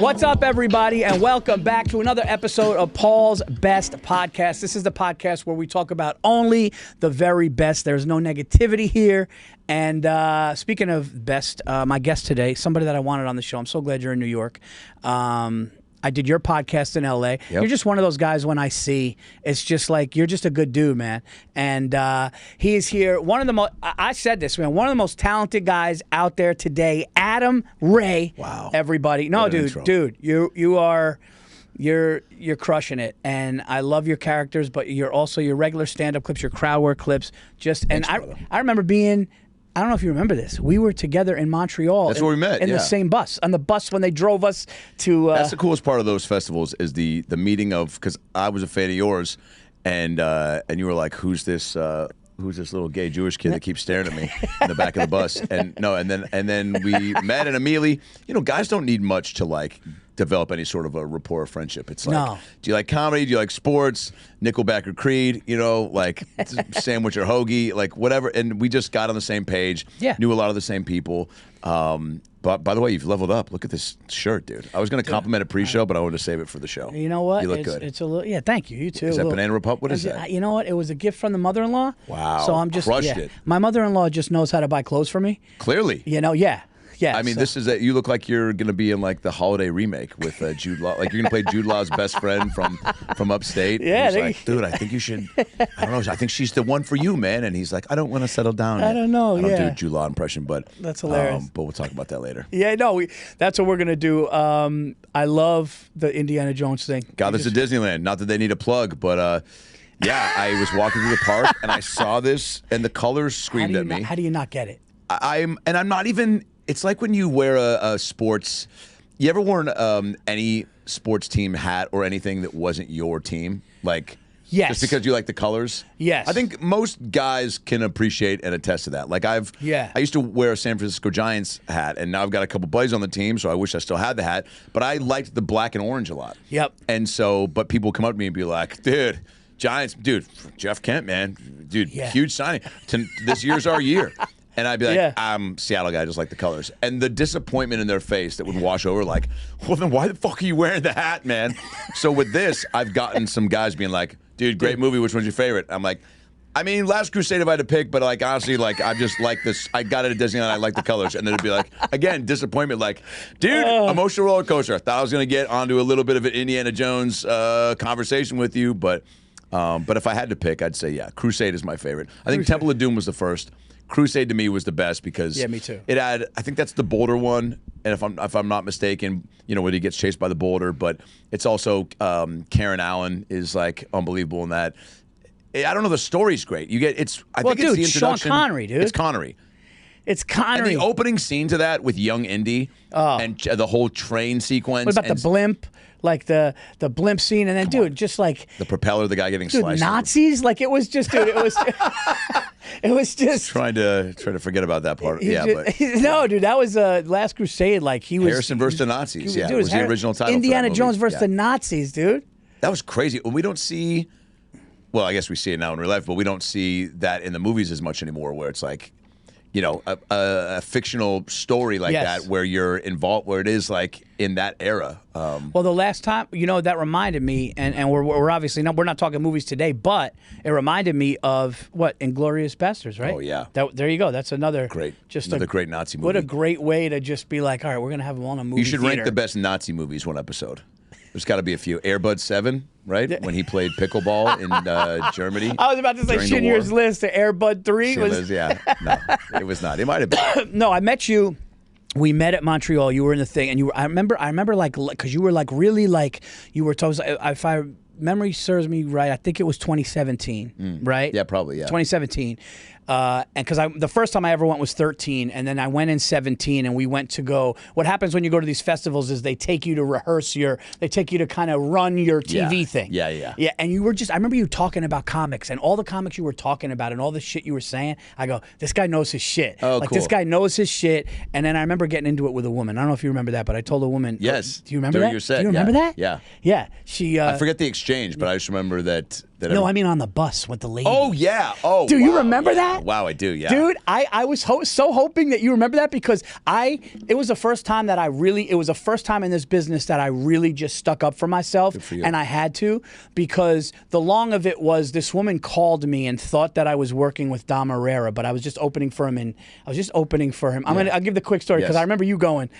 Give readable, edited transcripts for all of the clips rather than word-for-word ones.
What's up, everybody, and welcome back to another episode of Paul's Best Podcast. This is the podcast where we talk about only the very best. There's no negativity here. And speaking of best, my guest today, somebody that I wanted on the show. I'm so glad you're in New York. I did your podcast in L.A. Yep. You're just one of those guys when I see, it's just like, you're just a good dude, man. And he is here. One of the most, I said this, man, one of the most talented guys out there today, Adam Ray. Wow. Everybody. No, dude, you're crushing it. And I love your characters, but you're also your regular stand-up clips, your crowd work clips. Thanks, I remember being... I don't know if you remember this. We were together in Montreal. That's where we met, in the same bus. On the bus when they drove us to... That's the coolest part of those festivals is the meeting of... Because I was a fan of yours, and you were like, who's this little gay Jewish kid that keeps staring at me in the back of the bus? And then we met, and immediately, guys don't need much to like develop any sort of a rapport or friendship. It's like, do you like comedy? Do you like sports? Nickelback or Creed? Like sandwich or hoagie? Like whatever. And we just got on the same page. Yeah. Knew a lot of the same people. But by the way, you've leveled up. Look at this shirt, dude. I was going to compliment it pre-show, but I wanted to save it for the show. You know what? You look good. It's a little. Yeah, thank you. You too. Is that Banana Republic? What is that? You know what? It was a gift from the mother-in-law. Wow. So I'm just crushed it. My mother-in-law just knows how to buy clothes for me. Clearly. Yeah. I mean, this is you look like you're going to be in like the holiday remake with Jude Law. Like you're going to play Jude Law's best friend from upstate. Yeah. He's like, dude, I think you should. I don't know. I think she's the one for you, man. And he's like, I don't want to settle down yet. I don't know. I don't do a Jude Law impression, but that's hilarious. But we'll talk about that later. Yeah, no, that's what we're going to do. I love the Indiana Jones thing. Got this at Disneyland. Not that they need a plug, but yeah, I was walking through the park and I saw this, and the colors screamed at me. How do you not get it? I'm not even. It's like when you wear a sports. You ever worn any sports team hat or anything that wasn't your team? Like, yes, just because you like the colors. Yes, I think most guys can appreciate and attest to that. Like I used to wear a San Francisco Giants hat, and now I've got a couple buddies on the team, so I wish I still had the hat. But I liked the black and orange a lot. Yep. And so, but people would come up to me and be like, dude, Giants, dude, Jeff Kent, man, dude, huge signing. This year's our year. And I'd be like, I'm a Seattle guy, I just like the colors. And the disappointment in their face that would wash over, like, well, then why the fuck are you wearing the hat, man? So with this, I've gotten some guys being like, dude, great movie, which one's your favorite? I'm like, I mean, Last Crusade if I had to pick, but like, honestly, like, I just like this. I got it at Disneyland, I like the colors. And then it'd be like, again, disappointment, like, dude, emotional roller coaster. I thought I was going to get onto a little bit of an Indiana Jones conversation with you, but if I had to pick, I'd say, yeah, Crusade is my favorite. I think Temple of Doom was the first. Crusade to me was the best because me too. It had, I think that's the boulder one, and if I'm not mistaken, when he gets chased by the boulder, but it's also Karen Allen is like unbelievable in that. I don't know, the story's great. I think it's the introduction. Sean Connery, dude. It's Connery. And the opening scene to that with young Indy and the whole train sequence. What about the blimp? Like the blimp scene, and then just like the propeller, the guy getting sliced. Nazis, like it was just, dude. It was, it was just trying to forget about that part. No, dude, that was Last Crusade. Like he was Harrison versus the Nazis. Dude, it was the original title. Indiana Jones versus the Nazis, dude. That was crazy. We don't see. Well, I guess we see it now in real life, but we don't see that in the movies as much anymore. Where it's like, a fictional story like that where you're involved, where it is like in that era. Well, the last time, that reminded me, and we're obviously we're not talking movies today, but it reminded me of what, Inglourious Basterds, right? Oh yeah. There you go. That's another great Nazi movie. What a great way to just be like, all right, we're gonna have them on a movie. You should rank the best Nazi movies one episode. There's got to be a few. Air Bud 7, right? When he played pickleball in Germany. I was about to say Schindler's List. Air Bud 3 was. No, it was not. It might have been. No, I met you. We met at Montreal. You were in the thing, and I remember, like, because you were like really like you were told. If I memory serves me right, I think it was 2017, right? Yeah, probably. Yeah, 2017. And because the first time I ever went was 13, and then I went in 17, and we went to go. What happens when you go to these festivals is they take you to rehearse they take you to kind of run your TV thing. Yeah. And you were I remember you talking about comics, and all the comics you were talking about, and all the shit you were saying. I go, this guy knows his shit. Oh, like cool. This guy knows his shit. And then I remember getting into it with a woman. I don't know if you remember that, but I told a woman. Yes. Do you remember during that? your set. Do you remember that? Yeah. Yeah. She. I forget the exchange, but I just remember that No, I mean on the bus with the lady. Oh, yeah. Oh, do you wow, remember yeah. that? Wow, I do, yeah. Dude, I was so hoping that you remember that because it was the first time that it was the first time in this business that I really just stuck up for myself. Good for you. And I had to, because the long of it was this woman called me and thought that I was working with Dom Herrera, but I was just opening for him I'll give the quick story because I remember you going,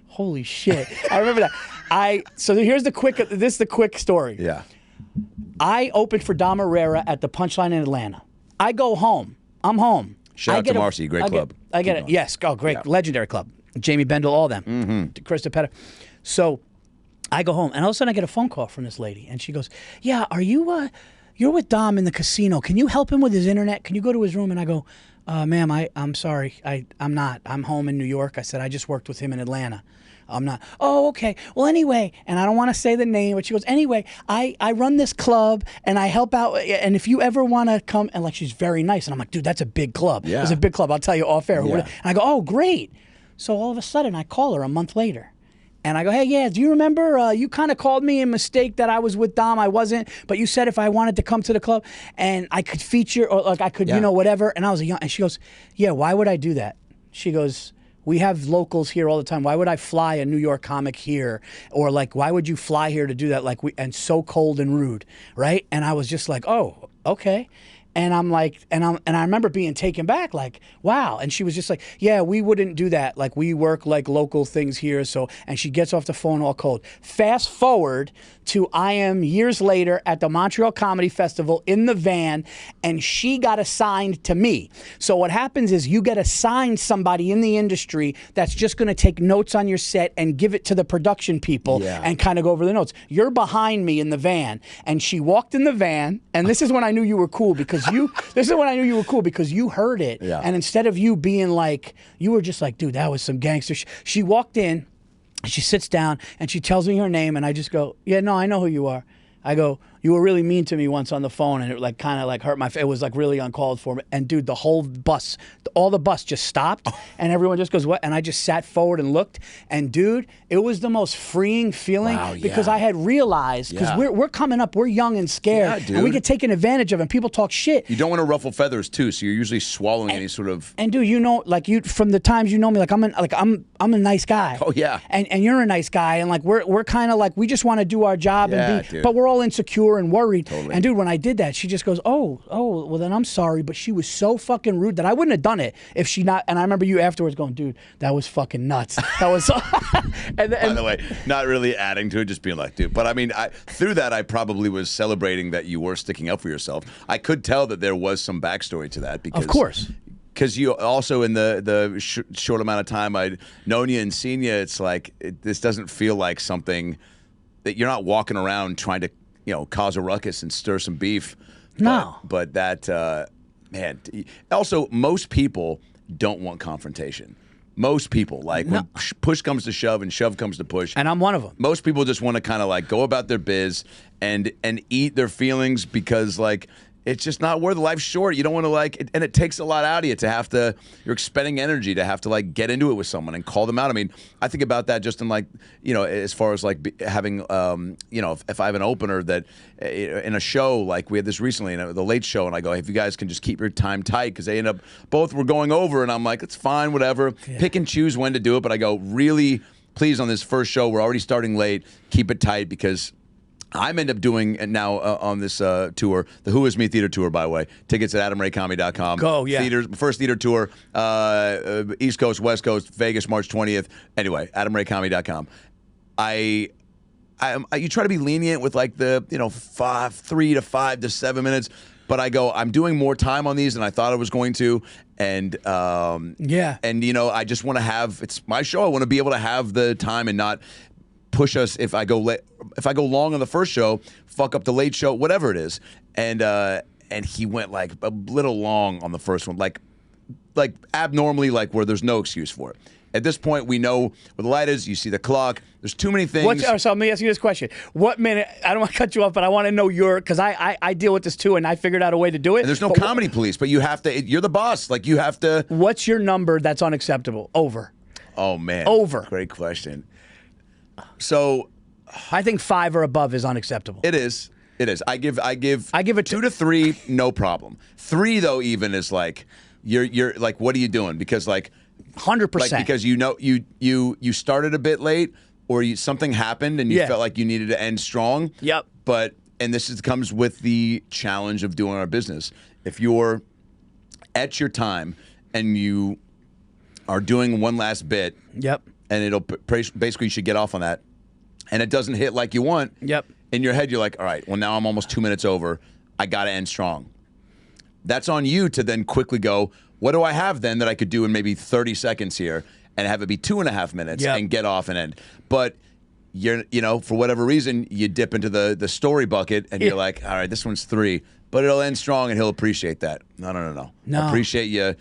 holy shit. I remember that. So this is the quick story. Yeah. I opened for Dom Herrera at the Punchline in Atlanta. I go home. I'm home. Shout out to Marcy, great club. I get it. Yes. Oh, great. Yeah. Legendary club. Jamie Bendel, all them. Mm-hmm. Chris DePetta. So I go home, and all of a sudden I get a phone call from this lady, and she goes, yeah, are you, you're with Dom in the casino. Can you help him with his internet? Can you go to his room? And I go, ma'am, I'm sorry. I'm not. I'm home in New York. I said, I just worked with him in Atlanta. I'm not. Oh, okay. Well, anyway, and I don't want to say the name, but she goes, anyway, I run this club and I help out. And if you ever want to come, and like, she's very nice. And I'm like, dude, that's a big club. Yeah. It's a big club. I'll tell you off air. Yeah. And I go, oh, great. So all of a sudden I call her a month later. And I go, hey, yeah, do you remember you kind of called me a mistake that I was with Dom? I wasn't, but you said if I wanted to come to the club and I could feature or like I could, whatever. And I was and she goes, yeah, why would I do that? She goes, we have locals here all the time. Why would I fly a New York comic here? Or like, why would you fly here to do that? And so cold and rude, right? And I was just like, oh, okay. And I'm like, and I remember being taken back, like, wow. And she was just like, yeah, we wouldn't do that. Like, we work like local things here. So, and she gets off the phone all cold. Fast forward to I am years later at the Montreal Comedy Festival in the van, and she got assigned to me. So what happens is you get assigned somebody in the industry that's just going to take notes on your set and give it to the production people and kind of go over the notes. You're behind me in the van, and she walked in the van, and this is when I knew you were cool because you heard it. Yeah. And instead of you being like, you were just like, dude, that was some gangster shit. She walked in, and she sits down, and she tells me her name, and I just go, yeah, no, I know who you are. I go, you were really mean to me once on the phone, and it like kind of like hurt my face. It was like really uncalled for. And dude, the whole bus, all the bus just stopped, and everyone just goes, what? And I just sat forward and looked, and dude, it was the most freeing feeling because I had realized, because we're coming up, we're young and scared, and we get taken advantage of, and people talk shit. You don't want to ruffle feathers too, so you're usually swallowing any sort of. And dude, you know, like you from the times you know me, like I'm a nice guy. Oh yeah. And you're a nice guy, and like we're kind of like we just want to do our job but we're all insecure and worried. Totally. And dude, when I did that, she just goes, oh, well then I'm sorry, but she was so fucking rude that I wouldn't have done it if she not. And I remember you afterwards going, dude, that was fucking nuts. That was. By the way, not really adding to it, just being like, dude. But I mean, through that, I probably was celebrating that you were sticking up for yourself. I could tell that there was some backstory to that because, of course. Because you also, in the short amount of time I'd known you and seen you, it's like this doesn't feel like something that you're not walking around trying to, cause a ruckus and stir some beef. No. But that, man. Also, most people don't want confrontation. Most people, like when push comes to shove and shove comes to push. And I'm one of them. Most people just want to kind of like go about their biz and eat their feelings because like it's just not worth it. Life's short. You don't want to like, and it takes a lot out of you to have to, you're expending energy to have to like get into it with someone and call them out. I mean, I think about that just in like, as far as like having, if I have an opener that in a show, like we had this recently, the Late Show, and I go, hey, if you guys can just keep your time tight, because they end up, both were going over, and I'm like, it's fine, whatever. Yeah. Pick and choose when to do it, but I go, really, please, on this first show, we're already starting late, keep it tight, because I'm end up doing now on this tour, the Who Is Me Theater Tour, by the way. Tickets at AdamRayComedy.com. Go, yeah. First theater tour, East Coast, West Coast, Vegas, March 20th. Anyway, AdamRayComedy.com. You try to be lenient with like the 3 to 5 to 7 minutes, but I go, I'm doing more time on these than I thought I was going to, and I just want to have, it's my show. I want to be able to have the time and not push us if I go long on the first show, fuck up the Late Show, whatever it is. And he went like a little long on the first one, like abnormally, like where there's no excuse for it. At this point, we know where the light is. You see the clock. There's too many things. So let me ask you this question. What minute, I don't want to cut you off, but I want to know because I deal with this too, and I figured out a way to do it. And there's no comedy police, but you have to, you're the boss. Like you have to. What's your number that's unacceptable? Over. Oh, man. Over. Great question. So, I think 5 or above is unacceptable. It is. It is. I give it 2 to 3, no problem. 3 though, even is like you're like, what are you doing? Because like 100%. like because you started a bit late, or something happened and you felt like you needed to end strong. Yep. But comes with the challenge of doing our business. If you're at your time and you are doing one last bit, yep, and it'll basically you should get off on that, and it doesn't hit like you want. Yep. In your head, you're like, all right, well now I'm almost 2 minutes over. I got to end strong. That's on you to then quickly go, what do I have then that I could do in maybe 30 seconds here and have it be 2.5 minutes and get off and end. But for whatever reason, you dip into the story bucket and you're like, all right, this one's 3, but it'll end strong and he'll appreciate that. No. I appreciate you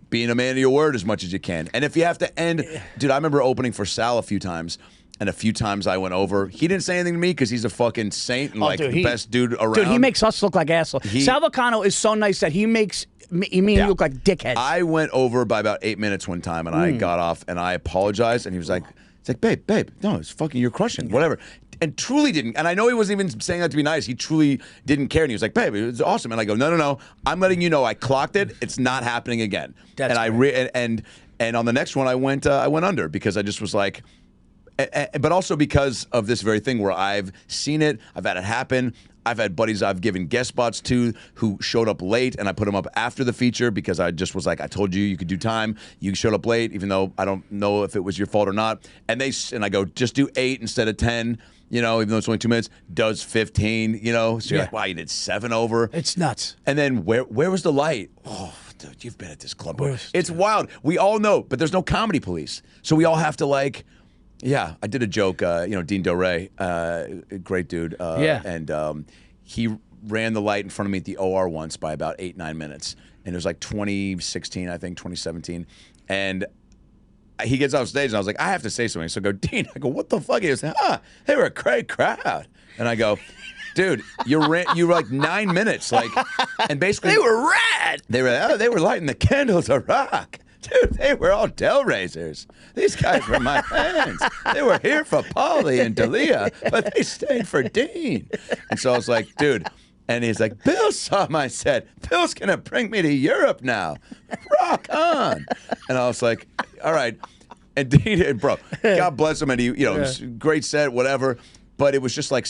being a man of your word as much as you can. And if you have to end, dude, I remember opening for Sal a few times. And a few times I went over. He didn't say anything to me because he's a fucking saint and the best dude around. Dude, he makes us look like assholes. Sal Vulcano is so nice that he makes me and you look like dickheads. I went over by about 8 minutes one time, and I got off, and I apologized, and he was like, it's like, babe, no, it's fucking, you're crushing, whatever. And truly didn't, and I know he wasn't even saying that to be nice. He truly didn't care, and he was like, babe, it was awesome. And I go, no, I'm letting you know I clocked it. It's not happening again. That's and on the next one, I went under because I just was like, but also because of this very thing where I've seen it, I've had it happen. I've had buddies I've given guest spots to who showed up late, and I put them up after the feature because I just was like, I told you could do time. You showed up late, even though I don't know if it was your fault or not. And I go, just do 8 instead of 10. Even though it's only 2 minutes, does 15. So you're like, wow, you did 7 over. It's nuts. And then where was the light? Oh, dude, you've been at this club. It's wild. We all know, but there's no comedy police, so we all have to like. Yeah, I did a joke. Dean Del Rey, great dude. And he ran the light in front of me at the OR once by about 8-9 minutes, and it was like 2016, I think 2017, and he gets off stage, and I was like, I have to say something. So I go, Dean, what the fuck? He goes, they were a great crowd, and I go, dude, you were like 9 minutes, and basically they were rad. They were lighting the candles a rock. Dude, they were all Del Raisers. These guys were my fans. They were here for Paulie and Dalia, but they stayed for Dean. And so I was like, dude. And he's like, Bill saw my set. Bill's going to bring me to Europe now. Rock on. And I was like, all right. And Dean, bro, God bless him. And he, it was a great set, whatever. But it was just like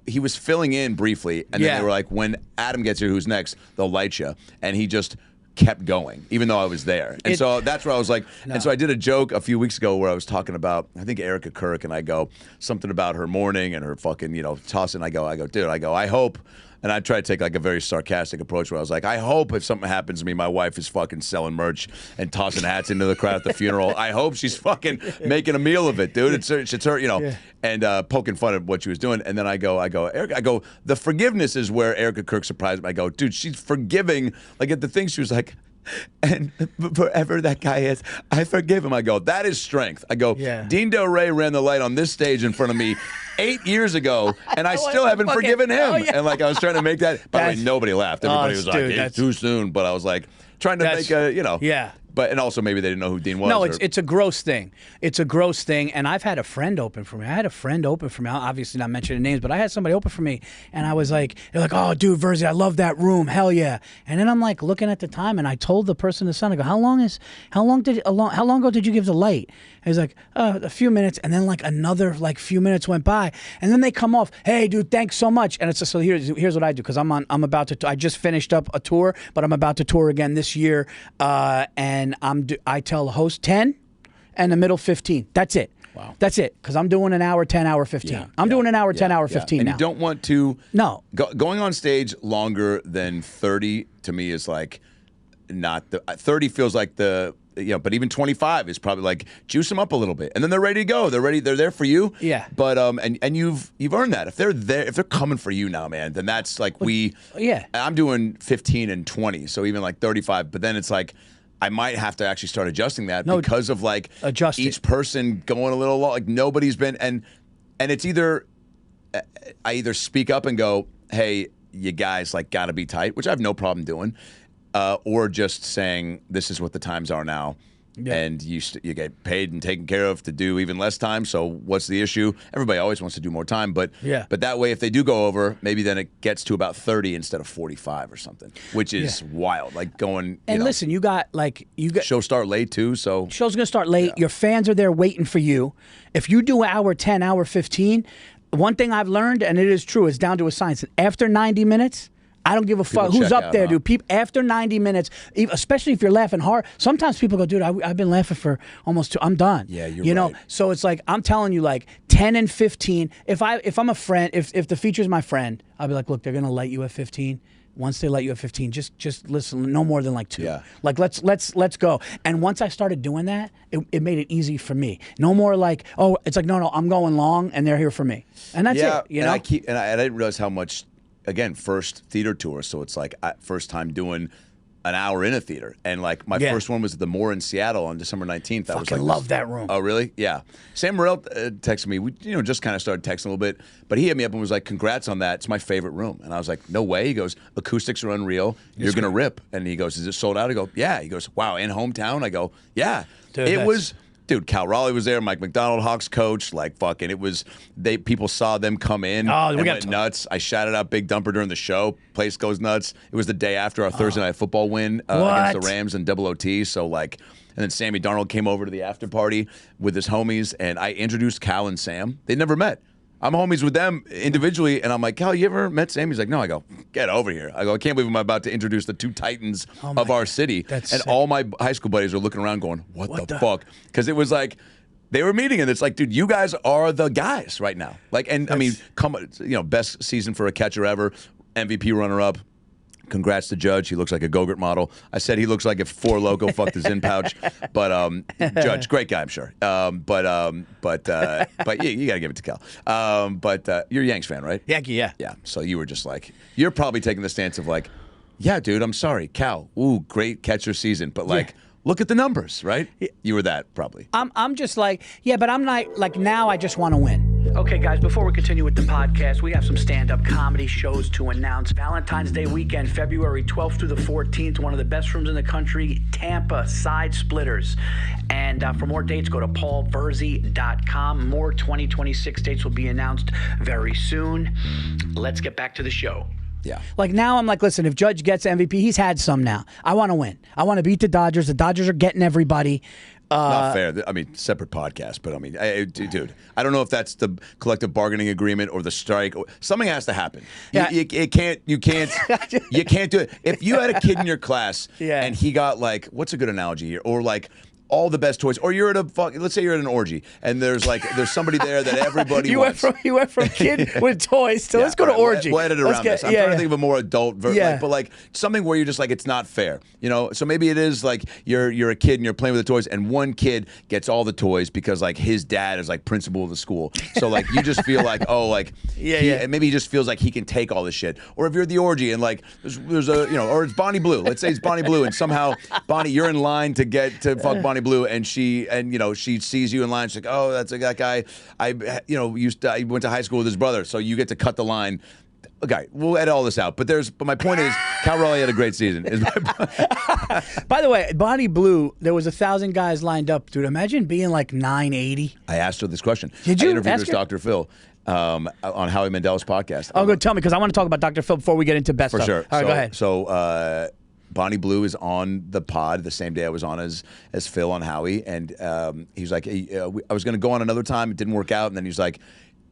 he was filling in briefly. And then they were like, when Adam gets here, who's next, they'll light you. And he just kept going, even though I was there. And so that's where I was like, and so I did a joke a few weeks ago where I was talking about, I think Erica Kirk, and I go, something about her morning and her fucking, tossing. I go, dude, I hope. And I try to take like a very sarcastic approach where I was like, I hope if something happens to me, my wife is fucking selling merch and tossing hats into the crowd at the funeral. I hope she's fucking making a meal of it, dude. It's her, and poking fun at what she was doing. And then I go, Erica, the forgiveness is where Erica Kirk surprised me. I go, dude, she's forgiving. Like at the thing, she was like, and forever that guy is, I forgive him. I go, that is strength. I go, Dean Del Rey ran the light on this stage in front of me 8 years ago, and I still haven't forgiven him. And like I was trying to make that. By the way, nobody laughed. Everybody was like, it's too soon. But I was like trying to make a, But and also maybe they didn't know who Dean was. No, it's a gross thing. It's a gross thing. And I've had a friend open for me. Obviously not mentioning names, but I had somebody open for me, and I was like, they're like, oh, dude, Virzi, I love that room. Hell yeah. And then I'm like looking at the time, and I told the person in the sun, I go, how long ago did you give the light? And he's like, a few minutes. And then like another few minutes went by, and then they come off, hey, dude, thanks so much. And it's just, so here's what I do, because I just finished up a tour, but I'm about to tour again this year, and I tell the host 10 and the middle 15. That's it. Wow. That's it. Because I'm doing an hour, 10 hour, 15. I'm doing an hour, 10 hour, 15 and now. You don't want to. No. Going on stage longer than 30 to me is like not the 30 feels like the. But even 25 is probably like juice them up a little bit, and then they're ready to go. They're there for you. Yeah. But and you've earned that. If they're there, if they're coming for you now, man, then that's like I'm doing 15 and 20, so even like 35. But then it's like I might have to actually start adjusting that because of like each person going a little long. Like nobody's been and it's either I either speak up and go, hey, you guys like got to be tight, which I have no problem doing. Or just saying, this is what the times are now. and you get paid and taken care of to do even less time. So what's the issue? Everybody always wants to do more time, but that way, if they do go over, maybe then it gets to about 30 instead of 45 or something, which is wild. Like going. And listen, you got show start late too, so show's gonna start late. Your fans are there waiting for you. If you do hour 10, hour 15, one thing I've learned, and it is true, it's down to a science. After 90 minutes. I don't give a fuck who's up there, dude. People, after 90 minutes, especially if you're laughing hard, sometimes people go, dude, I've been laughing for almost 2. I'm done. Yeah, you know. So it's like I'm telling you, like 10 and 15. If I'm a friend, if the feature's my friend, I'll be like, look, they're gonna let you at 15. Once they let you at 15, just listen. No more than like 2. Yeah. Like let's go. And once I started doing that, it made it easy for me. No more like, oh, it's like no, I'm going long, and they're here for me, and that's it. You know. I didn't realize how much. Again, first theater tour, so it's like first time doing an hour in a theater, and like my first one was at the Moore in Seattle on December 19th. That was like love that room. Oh, really? Yeah. Sam Morrell texted me. We just kind of started texting a little bit, but he hit me up and was like, "Congrats on that. It's my favorite room." And I was like, "No way." He goes, "Acoustics are unreal. You're gonna rip." And he goes, "Is it sold out?" I go, "Yeah." He goes, "Wow, in hometown?" I go, "Yeah." Dude, it was. Dude, Cal Raleigh was there, Mike McDonald, Hawks coach, like fucking. It was people saw them come in and went nuts. I shouted out Big Dumper during the show. Place goes nuts. It was the day after our Thursday night football win against the Rams in double OT. So like, and then Sammy Darnold came over to the after party with his homies, and I introduced Cal and Sam. They never met. I'm homies with them individually, and I'm like, Cal, you ever met Sam? He's like, no. I go, get over here. I go, I can't believe I'm about to introduce the 2 titans of our city. And sick. All my high school buddies are looking around going, what the fuck? Because it was like, they were meeting, and it's like, dude, you guys are the guys right now. Like, and I mean, best season for a catcher ever, MVP runner-up. Congrats to Judge. He looks like a Go-Gurt model. I said he looks like if Four Loko fucked his in pouch. But Judge, great guy, I'm sure. But you got to give it to Cal. But you're a Yanks fan, right? Yankee, yeah. Yeah. So you were just like, you're probably taking the stance of like, yeah, dude, I'm sorry. Cal, ooh, great catcher season. But like, look at the numbers, right? You were that probably. I'm just like, yeah, but I'm not like now I just want to win. Okay, guys, before we continue with the podcast, we have some stand-up comedy shows to announce. Valentine's Day weekend, February 12th through the 14th, one of the best rooms in the country, Tampa, Side Splitters. And for more dates, go to paulvirzi.com. More 2026 dates will be announced very soon. Let's get back to the show. Yeah. Like now I'm like, listen, if Judge gets MVP, he's had some now. I want to win. I want to beat the Dodgers. The Dodgers are getting everybody. Not fair. I mean, separate podcast, but I mean, dude, I don't know if that's the collective bargaining agreement or the strike. Something has to happen. Yeah. You can't do it. If you had a kid in your class and he got like, what's a good analogy here? Or like, all the best toys, or you're at let's say you're at an orgy, and there's somebody there that everybody wants. You went from kid with toys to let's go to orgy. We'll edit around this. I'm trying to think of a more adult version, but like something where you're just like, it's not fair, So maybe it is like you're a kid and you're playing with the toys, and one kid gets all the toys because like his dad is like principal of the school, so like you just feel like maybe he just feels like he can take all this shit. Or if you're at the orgy and like there's a or it's Bonnie Blue. Let's say it's Bonnie Blue, and somehow Bonnie, you're in line to fuck Bonnie Blue, and she sees you in line. She's like, oh, that's that guy. I went to high school with his brother, so you get to cut the line. Okay, we'll edit all this out. But my point is, Cal Raleigh had a great season. By the way, Bonnie Blue, there was 1,000 guys lined up, dude. Imagine being like 980. I asked her this question. Did you? I interviewed Dr. Phil on Howie Mandel's podcast. Oh, good. Tell me, because I want to talk about Dr. Phil before we get into best stuff. For sure. All right, go ahead. So Bonnie Blue is on the pod the same day I was on as Phil on Howie, and he was like, I was going to go on another time. It didn't work out, and then he was like,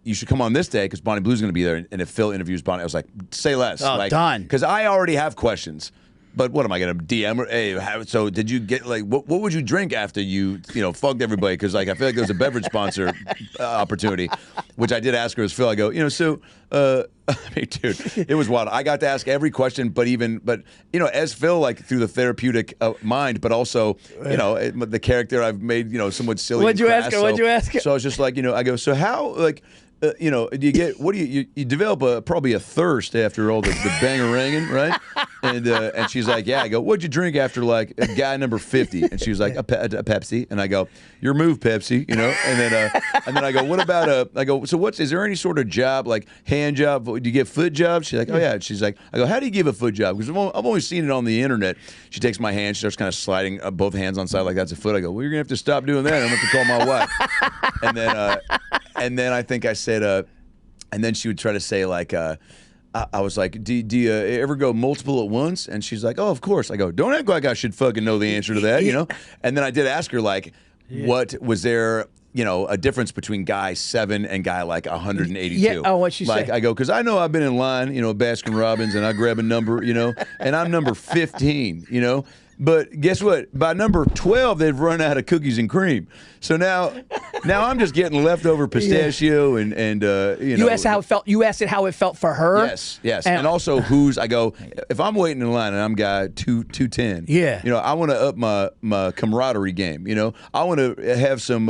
you should come on this day because Bonnie Blue's going to be there. And if Phil interviews Bonnie, I was like, say less. Oh, done. Because I already have questions. But what am I going to DM her? Hey, so did you get like what would you drink after you fucked everybody? Because like I feel like there was a beverage sponsor opportunity, which I did ask her as Phil. I go, I mean, dude, it was wild. I got to ask every question, but as Phil, like through the therapeutic mind, but also the character I've made somewhat silly. What'd you ask her? So I was just like, I go, so how like. you know, you develop probably a thirst after all the bang-a-ranging, right? And she's like, yeah. I go, what'd you drink after like a guy number 50? And she was like, a Pepsi. And I go, your move, Pepsi, you know? And then I go, what about I go, so is there any sort of job, like hand job? Do you get foot jobs? She's like, oh yeah. She's like, I go, how do you give a foot job? Because I've only seen it on the internet. She takes my hand, she starts kind of sliding both hands on side like that's a foot. I go, well, you're gonna have to stop doing that. I'm gonna have to call my wife. And then I think I said, and then she would try to say like, I was like, do you ever go multiple at once? And she's like, oh, of course. I go, don't act like I should fucking know the answer to that, you know? And then I did ask her like, what was there, you know, a difference between guy 7 and guy like 182? Yeah. Oh, what'd she say? Like, I go, because I know I've been in line, you know, Baskin Robbins, and I grab a number, you know, and I'm number 15, you know? But guess what? By number 12, they've run out of cookies and cream. So now I'm just getting leftover pistachio and you know. You asked how it felt. You asked it how it felt for her. Yes, and also I go, if I'm waiting in line and I'm guy 210. Yeah. You know, I want to up my camaraderie game. You know, I want to have some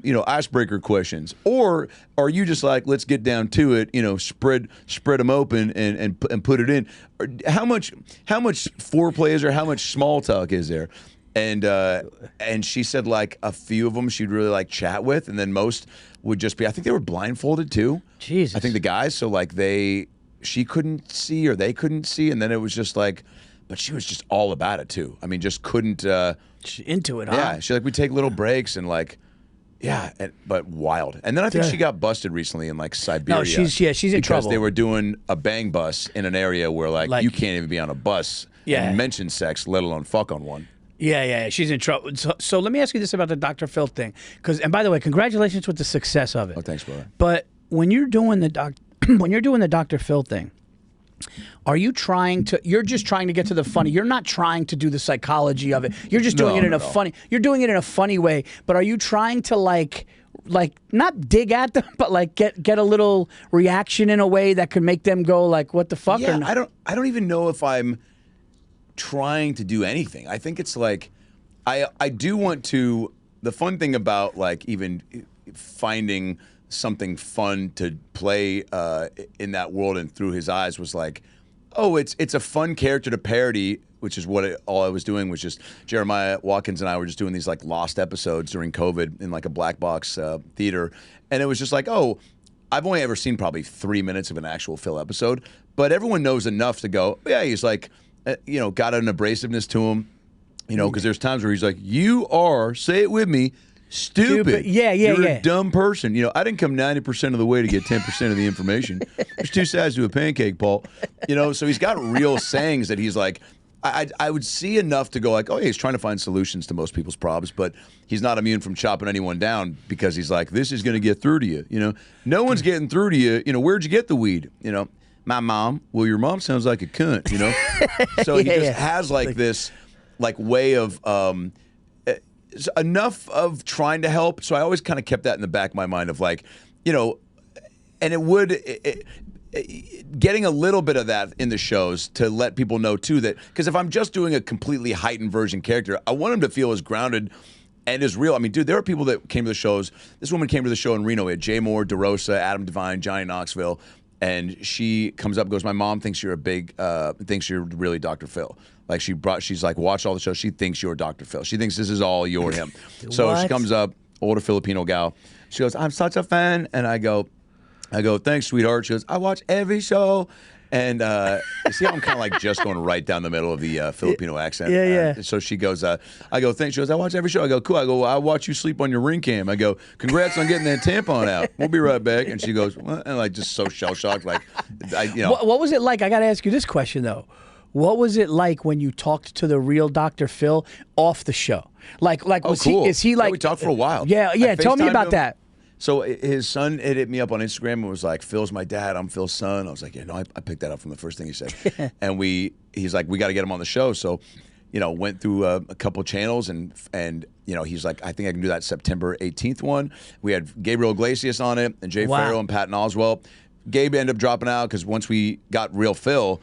you know icebreaker questions. Or are you just like, let's get down to it? You know, spread them open and put it in. How much foreplay is there? How much small talk is there? And she said like a few of them she'd really like chat with, and then most would just be, I think they were blindfolded too. Jesus. I think the guys, so like she couldn't see or they couldn't see, and then it was just like, but she was just all about it too. I mean, just couldn't. She into it, huh? Yeah, she like we take little breaks and like. Yeah, but wild. And then I think she got busted recently in like Siberia. No, she's in trouble. Because they were doing a bang bus in an area where like you can't even be on a bus and mention sex, let alone fuck on one. Yeah, she's in trouble. So let me ask you this about the Dr. Phil thing. And by the way, congratulations with the success of it. Oh, thanks, brother. But when you're doing the Dr. Phil thing, are you you're just trying to get to the funny. You're not trying to do the psychology of it. You're just doing it in a funny. You're doing it in a funny way. But are you trying to like not dig at them, but like get a little reaction in a way that could make them go like, what the fuck? Yeah, or not? I don't even know if I'm trying to do anything. I think it's like I do want to. The fun thing about like even finding something fun to play in that world and through his eyes was like, oh, it's a fun character to parody, which is what all I was doing was just Jeremiah Watkins and I were just doing these like lost episodes during COVID in like a black box theater, and it was just like, oh, I've only ever seen probably 3 minutes of an actual Phil episode, but everyone knows enough to go, yeah, he's like, you know, got an abrasiveness to him, you know, because there's times where he's like, you are, say it with me, stupid. Yeah. You're a dumb person. You know, I didn't come 90% of the way to get 10% of the information. There's two sides to a pancake, Paul. You know, so he's got real sayings that he's like, I would see enough to go like, oh, yeah, he's trying to find solutions to most people's problems, but he's not immune from chopping anyone down because he's like, this is going to get through to you. You know, no one's getting through to you. You know, where'd you get the weed? You know, my mom. Well, your mom sounds like a cunt, you know? So he just has like this like way of enough of trying to help. So I always kind of kept that in the back of my mind of like, you know, and getting a little bit of that in the shows to let people know too that, because if I'm just doing a completely heightened version character, I want him to feel as grounded and as real. I mean, dude, there are people that came to the shows. This woman came to the show in Reno. We had Jay Moore, DeRosa, Adam Devine, Johnny Knoxville. And she comes up and goes, my mom thinks you're thinks you're really Dr. Phil. Like she's like, watched all the shows. She thinks you're Dr. Phil. She thinks this is all you or him. So she comes up, older Filipino gal. She goes, I'm such a fan. And I go, thanks, sweetheart. She goes, I watch every show. And you see how I'm kind of like just going right down the middle of the Filipino accent? Yeah. So she goes, I go, thanks. She goes, I watch every show. I go, cool. I go, well, I watch you sleep on your ring cam. I go, congrats on getting that tampon out. We'll be right back. And she goes, what? And like just so shell-shocked. Like, you know. What was it like? I got to ask you this question, though. What was it like when you talked to the real Dr. Phil off the show? Like was cool. Is he like? Yeah, we talked for a while. Yeah. Tell me about that. So his son hit me up on Instagram and was like, Phil's my dad, I'm Phil's son. I was like, yeah, no, I picked that up from the first thing he said. And he's like, we got to get him on the show. So, you know, went through a couple channels and you know, he's like, I think I can do that September 18th one. We had Gabriel Iglesias on it and Jay Farrell and Patton Oswalt. Gabe ended up dropping out because once we got Real Phil,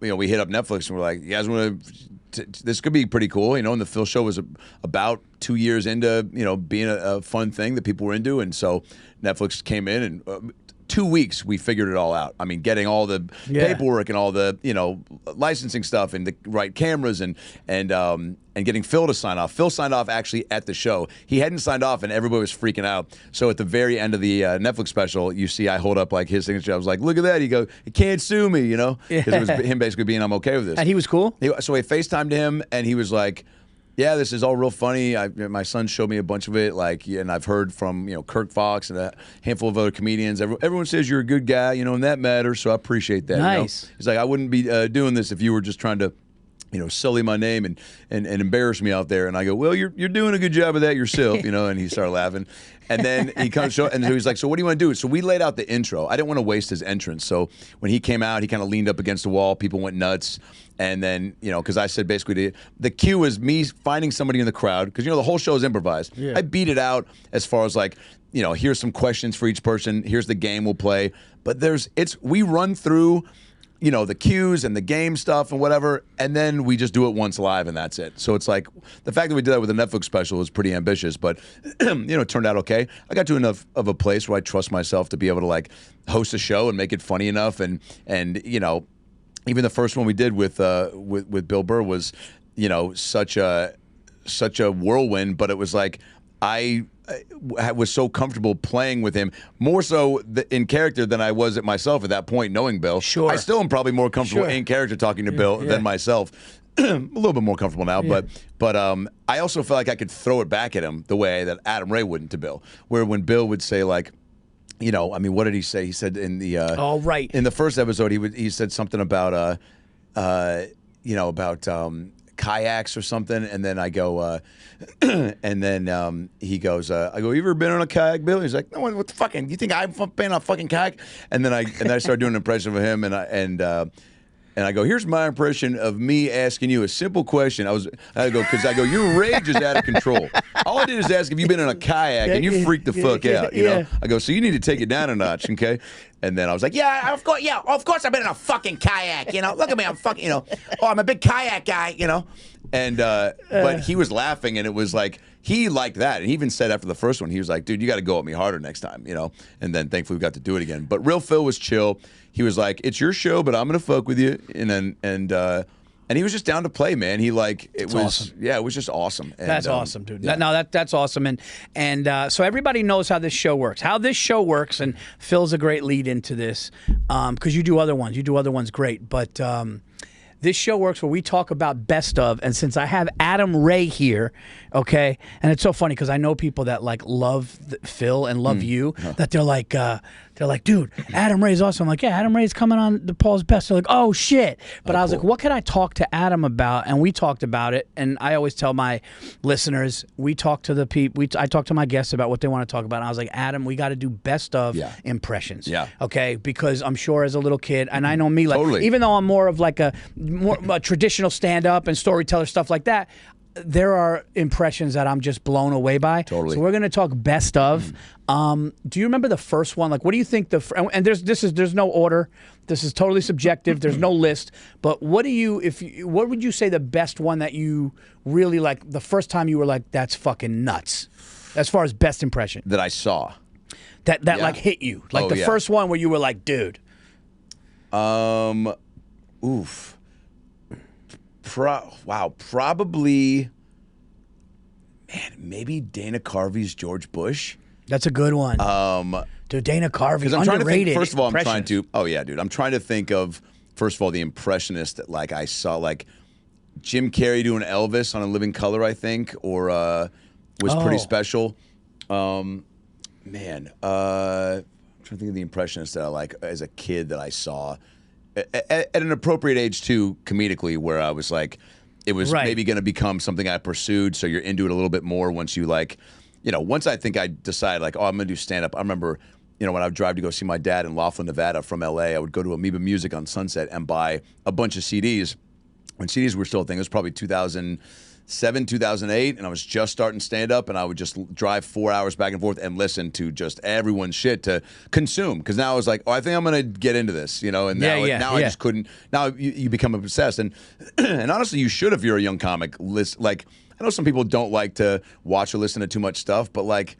we hit up Netflix and we're like, you guys want to? This could be pretty cool, And the Phil show was about 2 years into being a fun thing that people were into, and so Netflix came in and. 2 weeks, we figured it all out. I mean, getting all the paperwork and all the licensing stuff and the right cameras and getting Phil to sign off. Phil signed off actually at the show. He hadn't signed off, and everybody was freaking out. So at the very end of the Netflix special, you see I hold up like his signature. I was like, "Look at that!" He goes, "You can't sue me," because it was him basically being, "I'm okay with this." And he was cool. So I FaceTimed him, and he was like. Yeah, this is all real funny. My son showed me a bunch of it, and I've heard from Kirk Fox and a handful of other comedians. Everyone says you're a good guy, and that matters. So I appreciate that. Nice. He's like, I wouldn't be doing this if you were just trying to, sully my name and embarrass me out there. And I go, well, you're doing a good job of that yourself, And he started laughing. And then he comes and so he's like, so what do you want to do? So we laid out the intro. I didn't want to waste his entrance. So when he came out, he kind of leaned up against the wall. People went nuts. And then, because I said basically the cue was me finding somebody in the crowd, because, the whole show is improvised. Yeah. I beat it out as far as here's some questions for each person. Here's the game we'll play. But we run through, the cues and the game stuff and whatever, and then we just do it once live and that's it. So it's like the fact that we did that with the Netflix special was pretty ambitious, but, it turned out okay. I got to enough of a place where I trust myself to be able to host a show and make it funny enough and even the first one we did with Bill Burr was, such a whirlwind, but it was like I was so comfortable playing with him, more so in character than I was at myself at that point, knowing Bill. Sure. I still am probably more comfortable in character talking to Bill than myself. A little bit more comfortable now, but I also felt like I could throw it back at him the way that Adam Ray wouldn't to Bill, where when Bill would say what did he say? He said in the in the first episode he said something about kayaks or something, and then I go and then he goes I go, you ever been on a kayak, Bill? He's like, no, what the fucking, you think I've been on a fucking kayak? And then I started doing an impression of him, and I go, here's my impression of me asking you a simple question. I go, your rage is out of control. All I did is ask if you've been in a kayak and you freaked the fuck out, know? I go, so you need to take it down a notch, okay? And then I was like, of course I've been in a fucking kayak, Look at me, I'm fucking, I'm a big kayak guy, And but he was laughing, and it was like he liked that, and he even said after the first one, he was like, dude, you got to go at me harder next time, And then thankfully we got to do it again. But real Phil was chill. He was like, it's your show, but I'm gonna fuck with you, and he was just down to play, man. He awesome. Yeah, it was just awesome. And, that's awesome, dude. Yeah. No, that's awesome, and so everybody knows how this show works. How this show works, and Phil's a great lead into this, because you do other ones. You do other ones great, but. This show works where we talk about best of, and since I have Adam Ray here, okay, and it's so funny because I know people that love Phil and love you, that they're like, dude, Adam Ray's awesome. I'm like, yeah, Adam Ray's coming on the Paul's Best. They're like, oh shit. But I was like, what can I talk to Adam about? And we talked about it, and I always tell my listeners, we talk to the people, I talk to my guests about what they want to talk about. And I was like, Adam, we got to do best of impressions. Yeah. Okay, because I'm sure as a little kid, and I know me, even though I'm more of a traditional stand-up and storyteller, stuff like that, there are impressions that I'm just blown away by. Totally. So we're going to talk best of. Do you remember the first one? What do you think and there's no order. This is totally subjective. There's no list. But what would you say the best one that you really the first time you were like, that's fucking nuts, as far as best impression that I saw that hit you, the first one where you were like, dude. Oof. Probably, man, maybe Dana Carvey's George Bush. That's a good one. Dude, Dana Carvey, I'm underrated. Trying to think, first of all, I'm trying to think of, first of all, the Impressionists that I saw, Jim Carrey doing Elvis on A Living Color, I think, or was pretty special. I'm trying to think of the Impressionists that I like as a kid that I saw. At an appropriate age too, comedically, where I was like, it was maybe going to become something I pursued. So you're into it a little bit more once you once I think I decided I'm going to do stand up. I remember, when I would drive to go see my dad in Laughlin, Nevada from LA, I would go to Amoeba Music on Sunset and buy a bunch of CDs. When CDs were still a thing, it was probably 2000. 2008, and I was just starting stand-up, and I would just drive 4 hours back and forth and listen to just everyone's shit to consume. Because now I was like, oh, I think I'm going to get into this, you know? And now, I just couldn't. Now you become obsessed. And and honestly, you should if you're a young comic. Like, I know some people don't like to watch or listen to too much stuff, but like,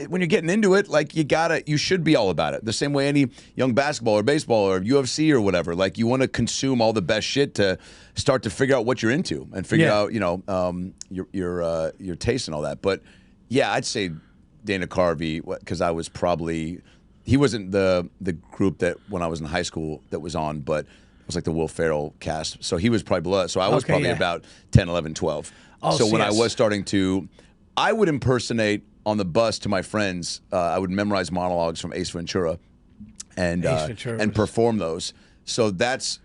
when you're getting into it, like you should be all about it. The same way any young basketball or baseball or UFC or whatever. Like you want to consume all the best shit to start to figure out what you're into and figure out, you know, your taste and all that. But yeah, I'd say Dana Carvey, because I was probably, he wasn't the group that when I was in high school that was on, but it was like the Will Ferrell cast. So he was probably below it. So I was probably about 10, 11, 12. Oh, so when I was starting to, I would impersonate on the bus to my friends. I would memorize monologues from Ace Ventura and perform those. So that's,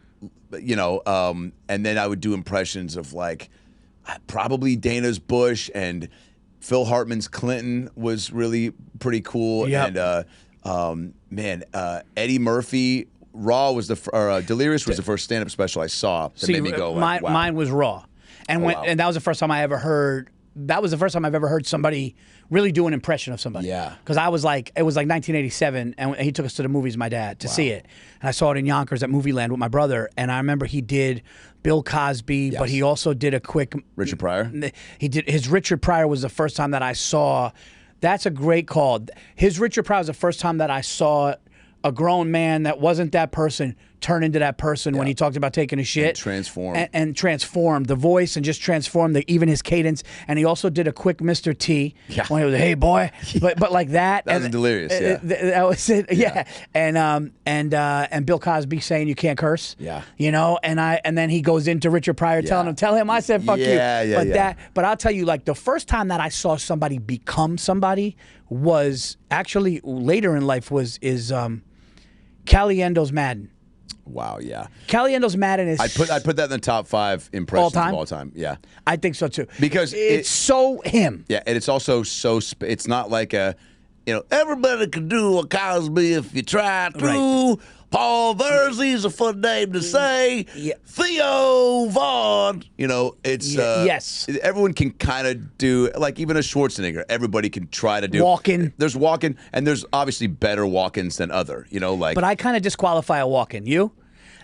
you know, and then I would do impressions of like probably Dana's Bush, and Phil Hartman's Clinton was really pretty cool. Yep. And Eddie Murphy, Raw was Delirious was the first stand-up special I saw that made me go like, wow. Mine was Raw. And and that was the first time I ever heard. That was the first time I've ever heard somebody really do an impression of somebody. Yeah. Because it was like 1987, and he took us to the movies, my dad, to see it. And I saw it in Yonkers at Movie Land with my brother. And I remember he did Bill Cosby, but he also did a quick Richard Pryor. He did his Richard Pryor was the first time that I saw. That's a great call. His Richard Pryor was the first time that I saw a grown man that wasn't that person turn into that person when he talked about taking a shit. And transform the voice and just transform even his cadence. And he also did a quick Mr. T when he was, hey, boy. But like that. That was Delirious, That was it, And Bill Cosby saying you can't curse. Yeah. You know, and then he goes into Richard Pryor telling him, tell him I said fuck you. But I'll tell you, like, the first time that I saw somebody become somebody was actually later in life is Caliendo's Madden. Wow, yeah. Caliendo's Madden is... I'd put that in the top 5 impressions of all time. Yeah. I think so, too. Because it's so him. Yeah, and it's also it's not like a, you know, everybody can do a Cosby if you try to. Right. Paul Virzi's a fun name to say. Yeah. Theo Vaughn. You know, it's... yes. Everyone can kind of do... Like, even a Schwarzenegger, everybody can try to do... Walken. There's Walken, and there's obviously better Walkens than other, you know, like... But I kind of disqualify a Walken. You?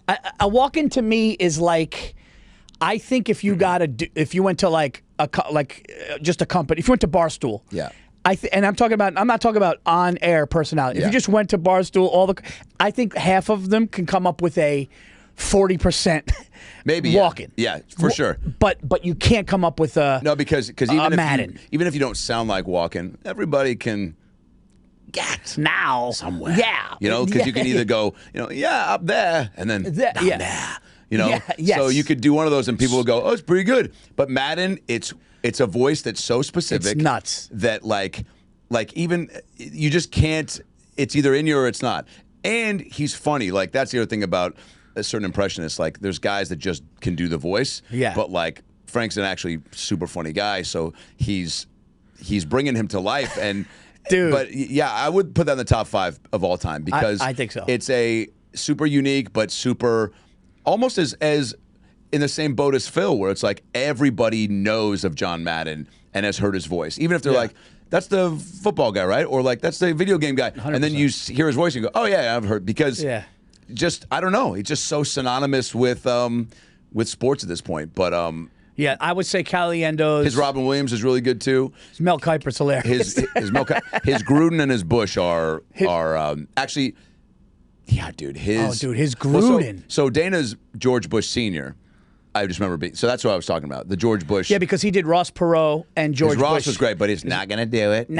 A Walken to me is like... I think if you if you went to like just a company... If you went to Barstool... Yeah. And I'm not talking about on-air personality. If you just went to Barstool, I think half of them can come up with a 40% maybe Walken. Yeah, for sure. But you can't come up with a because even if you don't sound like Walken, everybody can get now somewhere. Yeah, you know, because you can either go, you know, up there, and then down there. You know, so you could do one of those, and people will go, oh, it's pretty good. But Madden, it's a voice that's so specific. It's nuts. That like even you just can't. It's either in you or it's not. And he's funny. Like that's the other thing about a certain impressionist. Like there's guys that just can do the voice. Yeah. But like Frank's an actually super funny guy, so he's bringing him to life. And dude, but yeah, I would put that in the top 5 of all time because I think so. It's a super unique but super almost as in the same boat as Phil, where it's like everybody knows of John Madden and has heard his voice, even if they're like, "That's the football guy, right?" Or like, "That's the video game guy," 100%. And then you hear his voice and you go, "Oh yeah, I've heard." Because just I don't know, it's just so synonymous with sports at this point. But yeah, I would say Caliendo's. His Robin Williams is really good too. His Mel Kiper's hilarious. His Gruden and his Bush are actually. Yeah, dude. His Gruden. Well, so Dana's George Bush Sr. I just remember so that's what I was talking about. The George Bush. Yeah, because he did Ross Perot and George Bush. Ross was great, but he's not going to do it.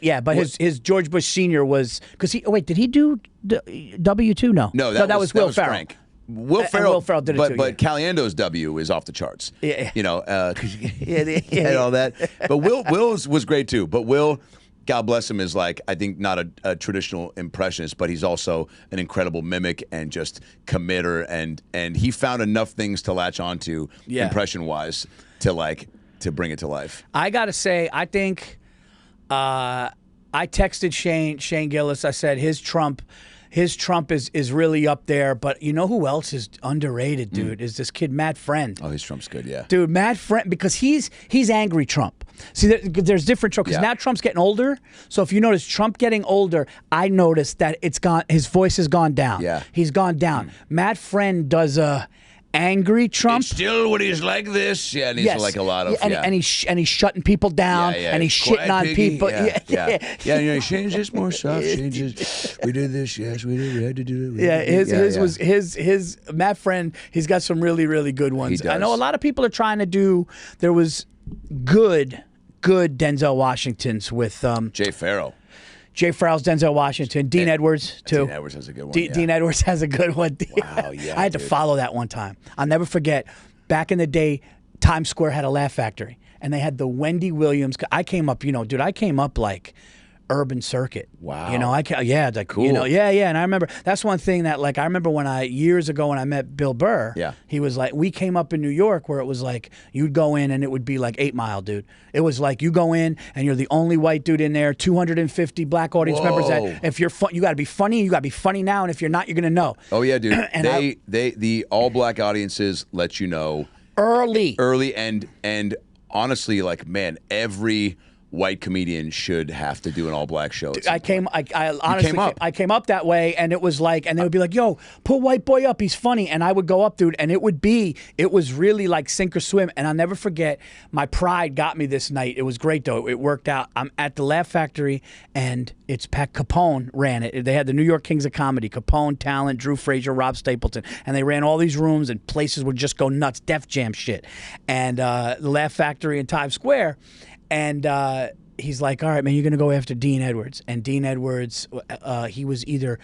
Yeah, but his George Bush Sr. was because did he do W2? No, that was Will Ferrell. Frank. Will Ferrell did it too. But Caliendo's W is off the charts. Yeah, you know, and all that. But Will's was great too. But Will, God bless him, is like, I think not a traditional impressionist, but he's also an incredible mimic and just committer, and he found enough things to latch onto impression wise to bring it to life. I gotta say, I think I texted Shane Gillis. I said his Trump his Trump is really up there. But you know who else is underrated, dude? Is this kid Matt Friend. Oh, his Trump's good, yeah. Dude, Matt Friend, because he's angry Trump. See, there's different Trump, because now Trump's getting older. So if you notice Trump getting older, I noticed that his voice has gone down. Yeah. He's gone down. Matt Friend does a angry Trump. It's still when he's like this. Yeah, and he's like a lot of, and he's shutting people down, and he's shitting on people. Yeah, you know, change this more soft, changes. We did this, yes, we did. We had to do it. Yeah, his Matt Friend, he's got some really, really good ones. I know a lot of people are trying to do, there was good Denzel Washingtons with Jay Farrell. Jay Farrell's Denzel Washington. Dean Edwards, too. Dean Edwards has a good one. Dean Edwards has a good one. Wow, yeah. I had to follow that one time. I'll never forget, back in the day, Times Square had a Laugh Factory, and they had the Wendy Williams. I came up, I came up like urban circuit. Wow. You know, like, cool. You know, and I remember, that's one thing that, like, I remember years ago when I met Bill Burr, he was like, we came up in New York where it was like, you'd go in and it would be like 8 Mile, dude. It was like, you go in and you're the only white dude in there, 250 black audience members that, if you're you gotta be funny, now, and if you're not, you're gonna know. Oh yeah, dude. And the all black audiences let you know early, and honestly, like, man, every white comedian should have to do an all-black show. I honestly came up that way, and it was like, and they would be like, yo, put white boy up, he's funny. And I would go up, dude, and it was really like sink or swim. And I'll never forget, my pride got me this night. It was great, though. It worked out. I'm at the Laugh Factory, and it's Pat Capone ran it. They had the New York Kings of Comedy, Capone, Talent, Drew Frazier, Rob Stapleton. And they ran all these rooms, and places would just go nuts, Def Jam shit. And the Laugh Factory in Times Square. And he's like, all right, man, you're going to go after Dean Edwards. And Dean Edwards, he was either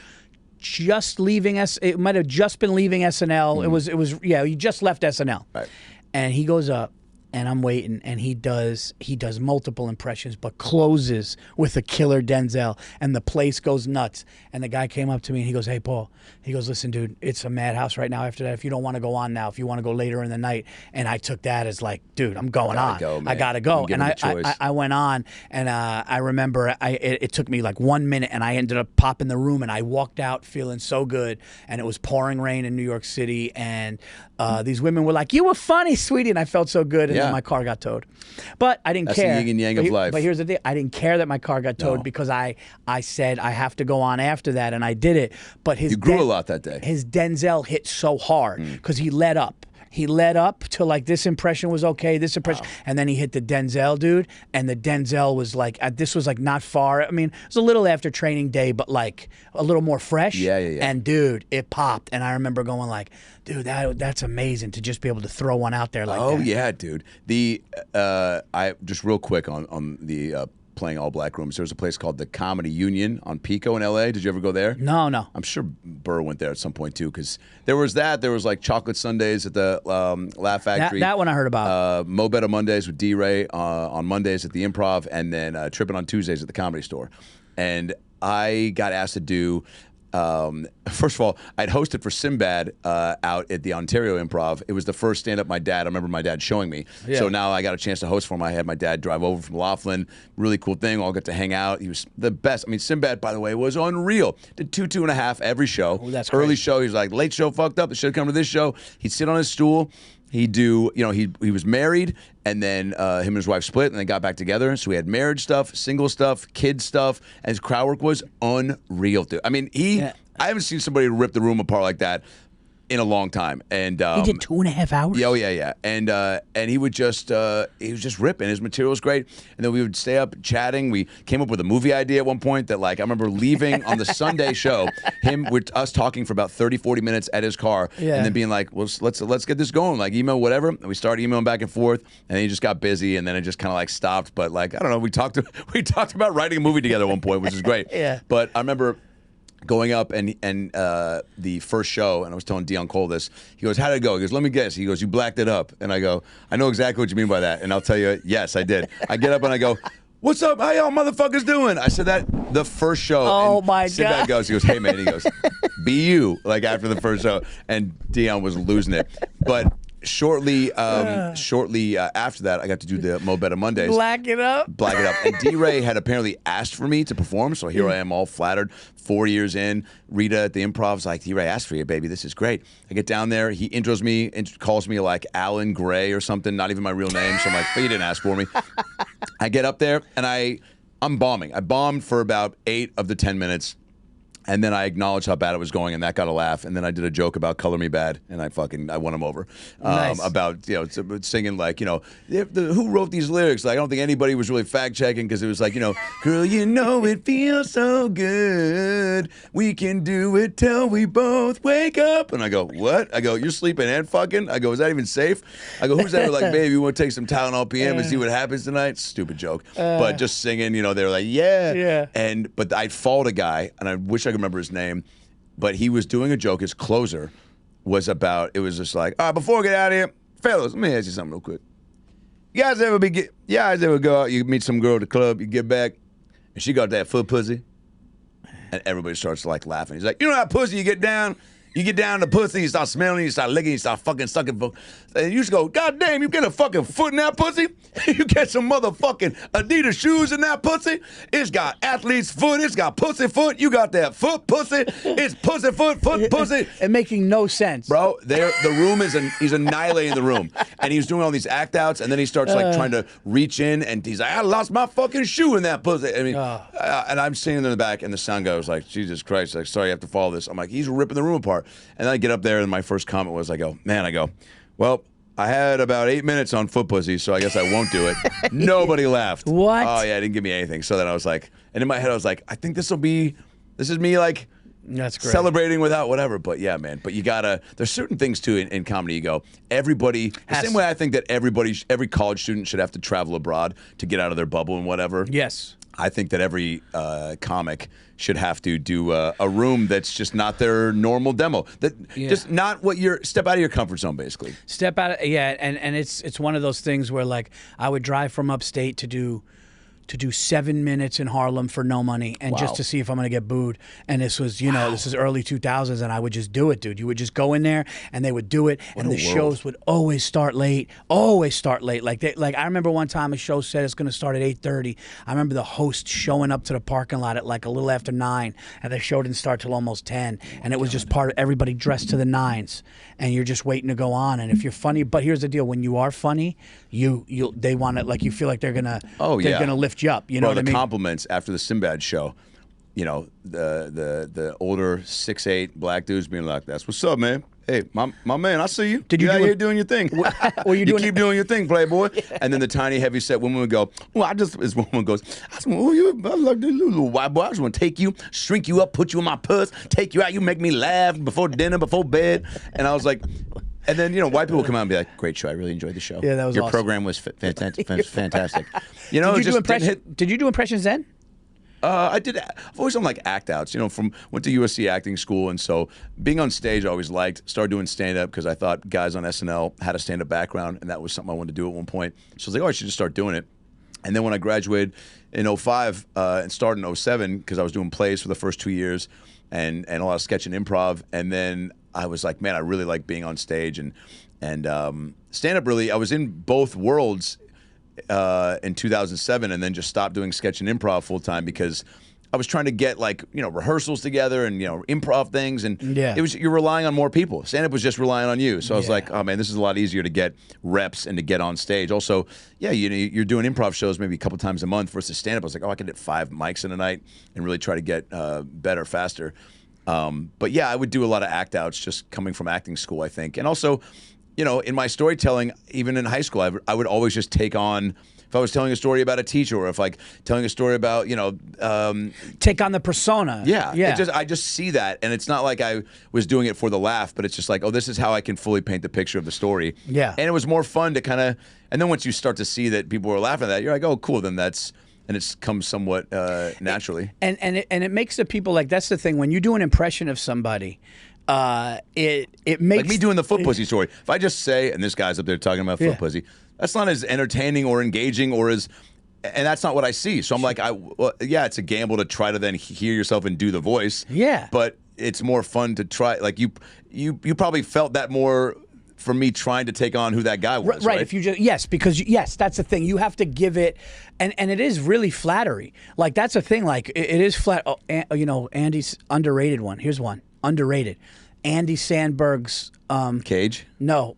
just leaving it might have just been leaving SNL. He just left SNL. Right. And he goes up, and I'm waiting, and he does multiple impressions, but closes with a killer Denzel, and the place goes nuts. And the guy came up to me, and he goes, hey, Paul, he goes, listen, dude, it's a madhouse right now after that. If you don't want to go on now, if you want to go later in the night. And I took that as like, dude, I'm going on. I got to go. And I went on, and I remember it took me like 1 minute, and I ended up popping the room, and I walked out feeling so good. And it was pouring rain in New York City, and these women were like, you were funny, sweetie. And I felt so good. And then my car got towed. But I didn't care. That's the yin and yang of life. But here's the thing. I didn't care that my car got towed because I said I have to go on after that, and I did it. But you grew a lot that day. His Denzel hit so hard because he let up. He led up to like, this impression was okay, this impression, and then he hit the Denzel, dude, and the Denzel was like, this was like not far. I mean, it was a little after Training Day, but like a little more fresh. Yeah. And dude, it popped, and I remember going like, dude, that's amazing to just be able to throw one out there like that. Oh yeah, dude. I just real quick on the playing all black rooms. There was a place called the Comedy Union on Pico in LA. Did you ever go there? No. I'm sure Burr went there at some point too, because there was like chocolate sundaes at the Laugh Factory. That one I heard about. Mo Better Mondays with D-Ray on Mondays at the Improv, and then Tripping on Tuesdays at the Comedy Store. And I got asked to do. First of all, I'd hosted for Sinbad out at the Ontario Improv. It was the first stand-up I remember my dad showing me. Yeah. So now I got a chance to host for him. I had my dad drive over from Laughlin. Really cool thing. All got to hang out. He was the best. I mean, Sinbad, by the way, was unreal. Did 2.5 every show. Oh, that's early great. Show. He was like, late show fucked up. It should have come to this show. He'd sit on his stool. He'd do, he was married, and then him and his wife split, and they got back together. So we had marriage stuff, single stuff, kid stuff, and his crowd work was unreal, dude. I mean, I haven't seen somebody rip the room apart like that in a long time. And he did 2.5 hours. Oh yeah. And he was just ripping. His material was great. And then we would stay up chatting. We came up with a movie idea at one point that, like, I remember leaving on the Sunday show, us talking for about 30-40 minutes at his car, and then being like, well, let's get this going, like email whatever. And we started emailing back and forth, and then he just got busy, and then it just kind of like stopped. But like, I don't know, we talked about writing a movie together at one point, which is great. Yeah. But I remember going up and the first show, and I was telling Dion Cole this. He goes, how did it go? He goes, let me guess. He goes, you blacked it up. And I go, I know exactly what you mean by that. And I'll tell you, yes, I did. I get up and I go, what's up? How y'all motherfuckers doing? I said that the first show. Oh, my God. He goes, hey, man. He goes, be you, like after the first show. And Dion was losing it. But shortly after that, I got to do the Mo Better Mondays. Black it up. And D-Ray had apparently asked for me to perform, so here I am all flattered. 4 years in, Rita at the Improv's like, D-Ray asked for you, baby. This is great. I get down there. He intros me and calls me like Alan Gray or something, not even my real name. So I'm like, but you didn't ask for me. I get up there, and I'm bombing. I bombed for about 8 of the 10 minutes. And then I acknowledged how bad it was going, and that got a laugh. And then I did a joke about "Color Me Bad," and I won him over. Nice. About singing like who wrote these lyrics? Like I don't think anybody was really fact checking because it was like girl, it feels so good. We can do it till we both wake up. And I go, what? I go, you're sleeping and fucking. I go, is that even safe? I go, who's ever like, baby, you want to take some Tylenol PM and see what happens tonight? Stupid joke, but just singing. They were like, yeah. But I followed a guy, and I wish I could remember his name, but he was doing a joke. His closer was just like, all right, before we get out of here, fellas, let me ask you something real quick. You guys ever go out, you meet some girl at the club, you get back, and she got that foot pussy? And everybody starts like laughing. He's like, you know that pussy you get down the pussy, you start smelling, you start licking, you start fucking sucking. And you just go, God damn, you get a fucking foot in that pussy? You get some motherfucking Adidas shoes in that pussy? It's got athlete's foot, it's got pussy foot, you got that foot pussy, it's pussy foot pussy. And making no sense. Bro, the room he's annihilating the room. And he's doing all these act outs, and then he starts like trying to reach in, and he's like, I lost my fucking shoe in that pussy. I mean, and I'm sitting in the back, and the sound guy was like, Jesus Christ, like, sorry, I have to follow this. I'm like, he's ripping the room apart. And then I get up there, and my first comment was, well, I had about 8 minutes on foot pussy, so I guess I won't do it. Nobody laughed. What? Oh, yeah, it didn't give me anything. So then I was like, and in my head I was like, I think this is me like That's great. Celebrating without whatever. But yeah, man. But you gotta. There's certain things too in comedy. You go. Everybody. The same way I think that every college student should have to travel abroad to get out of their bubble and whatever. Yes. I think that every comic should have to do a room that's just not their normal demo. Just not what you're. Step out of your comfort zone, basically. Step out. And it's one of those things where like I would drive from upstate to do 7 minutes in Harlem for no money and just to see if I'm going to get booed. And this was, this is early 2000s, and I would just do it, dude. You would just go in there, and they would do it, and the shows would always start late. Like I remember one time a show said it's going to start at 8:30. I remember the host showing up to the parking lot at like a little after 9, and the show didn't start till almost 10. And it was just part of everybody dressed to the nines, and you're just waiting to go on. And if you're funny, but here's the deal: when you are funny, they want it, like you feel like they're gonna lift you up, what I mean? The compliments after the Sinbad show, the older 6'8" black dudes being like, "That's what's up, man. Hey, my man, I see you. Did you out here doing your thing? Well, you keep doing your thing, Playboy." Yeah. And then the tiny, heavy set woman would go, "Well, this woman goes, I like this little white boy. I just want to take you, shrink you up, put you in my purse, take you out. You make me laugh before dinner, before bed." And I was like. And then, white people come out and be like, "Great show. I really enjoyed the show. Yeah, that was Your awesome. Program was fantastic. Did you do impressions then? I did. I've always done like act outs. Went to USC acting school, and so being on stage I always liked. Started doing stand up because I thought guys on SNL had a stand up background, and that was something I wanted to do at one point. So I was like, I should just start doing it. And then when I graduated in 2005 and started in 2007, because I was doing plays for the first 2 years and a lot of sketch and improv, and then I was like, man, I really like being on stage and stand up. Really, I was in both worlds in 2007, and then just stopped doing sketch and improv full time because I was trying to get rehearsals together and improv things, and you're relying on more people. Stand up was just relying on you, so I was like, oh man, this is a lot easier to get reps and to get on stage. Also, you're doing improv shows maybe a couple times a month versus stand up. I was like, oh, I could hit 5 mics in a night and really try to get better faster. But yeah, I would do a lot of act outs just coming from acting school, I think. And also, in my storytelling, even in high school, I would always just take on, if I was telling a story about a teacher or if like telling a story about, take on the persona. Yeah. I just see that. And it's not like I was doing it for the laugh, but it's just like, oh, this is how I can fully paint the picture of the story. Yeah. And it was more fun to kind of, and then once you start to see that people are laughing at that, you're like, oh, cool, then that's, and it's come somewhat naturally. And it makes the people, like, that's the thing. When you do an impression of somebody, it makes... Like me doing the foot pussy story. If I just say, and this guy's up there talking about foot pussy, that's not as entertaining or engaging or as... And that's not what I see. So I'm like, it's a gamble to try to then hear yourself and do the voice. Yeah. But it's more fun to try. Like, you probably felt that more for me trying to take on who that guy was. Right. If you just because that's the thing. You have to give it, and it is really flattery. Like that's the thing. Like it is flat. Oh, Andy's underrated one. Here's one underrated. Andy Sandberg's Cage. No,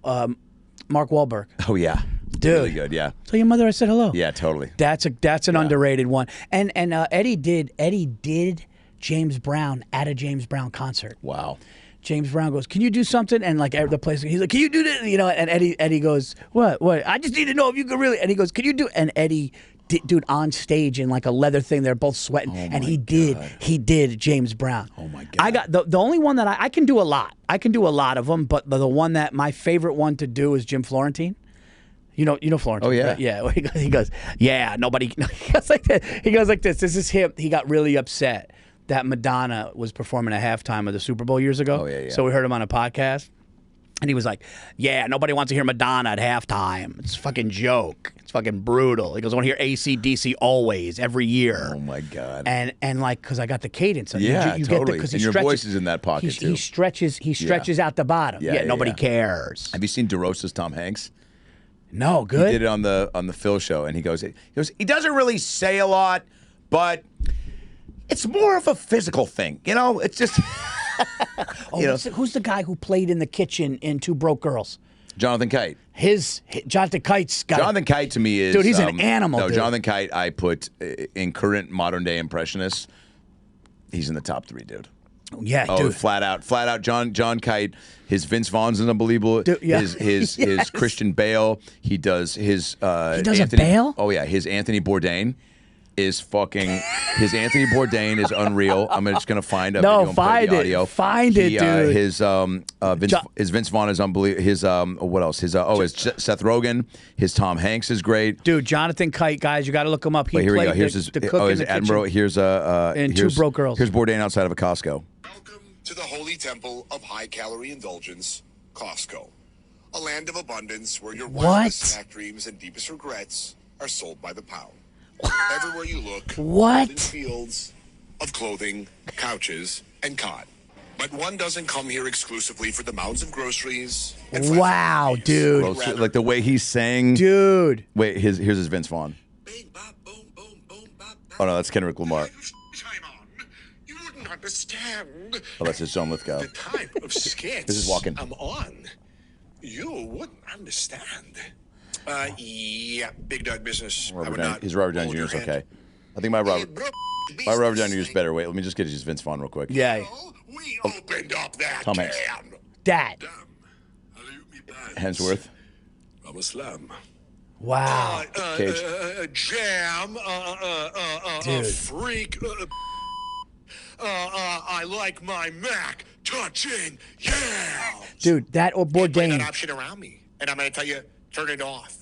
Mark Wahlberg. Oh yeah, dude, really good. Yeah. Tell your mother I said hello. Yeah, totally. That's an underrated one. And Eddie did James Brown at a James Brown concert. Wow. James Brown goes, "Can you do something?" And like the place, he's like, "Can you do this?" And Eddie goes, "What? I just need to know if you can really." And he goes, "Can you do?" And Eddie, dude, on stage in like a leather thing, they're both sweating, and he did James Brown. Oh my God! I got the only one that I can do a lot. I can do a lot of them, but the one that my favorite one to do is Jim Florentine. You know Florentine. Oh yeah, right? Yeah. He goes, yeah. Nobody. He goes like this. He goes like this. This is him. He got really upset that Madonna was performing at halftime of the Super Bowl years ago. Oh, yeah. So we heard him on a podcast. And he was like, yeah, nobody wants to hear Madonna at halftime. It's a fucking joke. It's fucking brutal. He goes, I want to hear AC/DC always, every year. Oh, my God. And like, because I got the cadence. Yeah, you totally. Get and your voice is in that pocket, too. He stretches out the bottom. Yeah, nobody cares. Have you seen DeRosa's Tom Hanks? No, good. He did it on the Phil show, and he goes, he doesn't really say a lot, but it's more of a physical thing. It's just... Who's the guy who played in the kitchen in Two Broke Girls? Jonathan Kite. Jonathan Kite's got... Jonathan Kite to me is... Dude, he's an animal, No, dude. Jonathan Kite, I put in current modern-day Impressionists, he's in the top 3, dude. Yeah, oh, dude. Flat out. John Kite, his Vince Vaughn's is unbelievable. Dude, yeah. His Christian Bale, he does his... he does Anthony, a Bale? Oh, yeah, his Anthony Bourdain is fucking... His Anthony Bourdain is unreal. I'm just going to find a video and play the audio. Find it, dude. His Vince Vaughn is unbelievable. His, what else? His Seth Rogen. His Tom Hanks is great. Dude, Jonathan Kite, guys, you got to look him up. He here we played go. Here's the cook in the Admiral. kitchen. Here's Two Broke Girls. Here's Bourdain outside of a Costco. Welcome to the holy temple of high-calorie indulgence, Costco. A land of abundance where your wildest snack dreams and deepest regrets are sold by the pound. Everywhere you look, golden fields of clothing, couches, and cod. But one doesn't come here exclusively for the mounds of groceries. And wow, dude! Like the way he's saying, dude. Wait, here's his Vince Vaughn. Oh no, that's Kendrick Lamar. You wouldn't understand. Oh, that's his John Lithgow. The type of skits This is walking. I'm on. You wouldn't understand. Yeah, big dog business. His Robert Downey Jr. is okay. I think my Robert Downey Jr. is better. Wait, let me just get his Vince Vaughn real quick. Yeah. We opened up that Tom Hanks. can. Dad. Hemsworth. I'm a slam. Wow. Cage. Jam. Dude. Freak. I like my Mac touching. Yeah. Dude, that or Play that Bourdain. option around me, and I'm going to tell you, turn it off.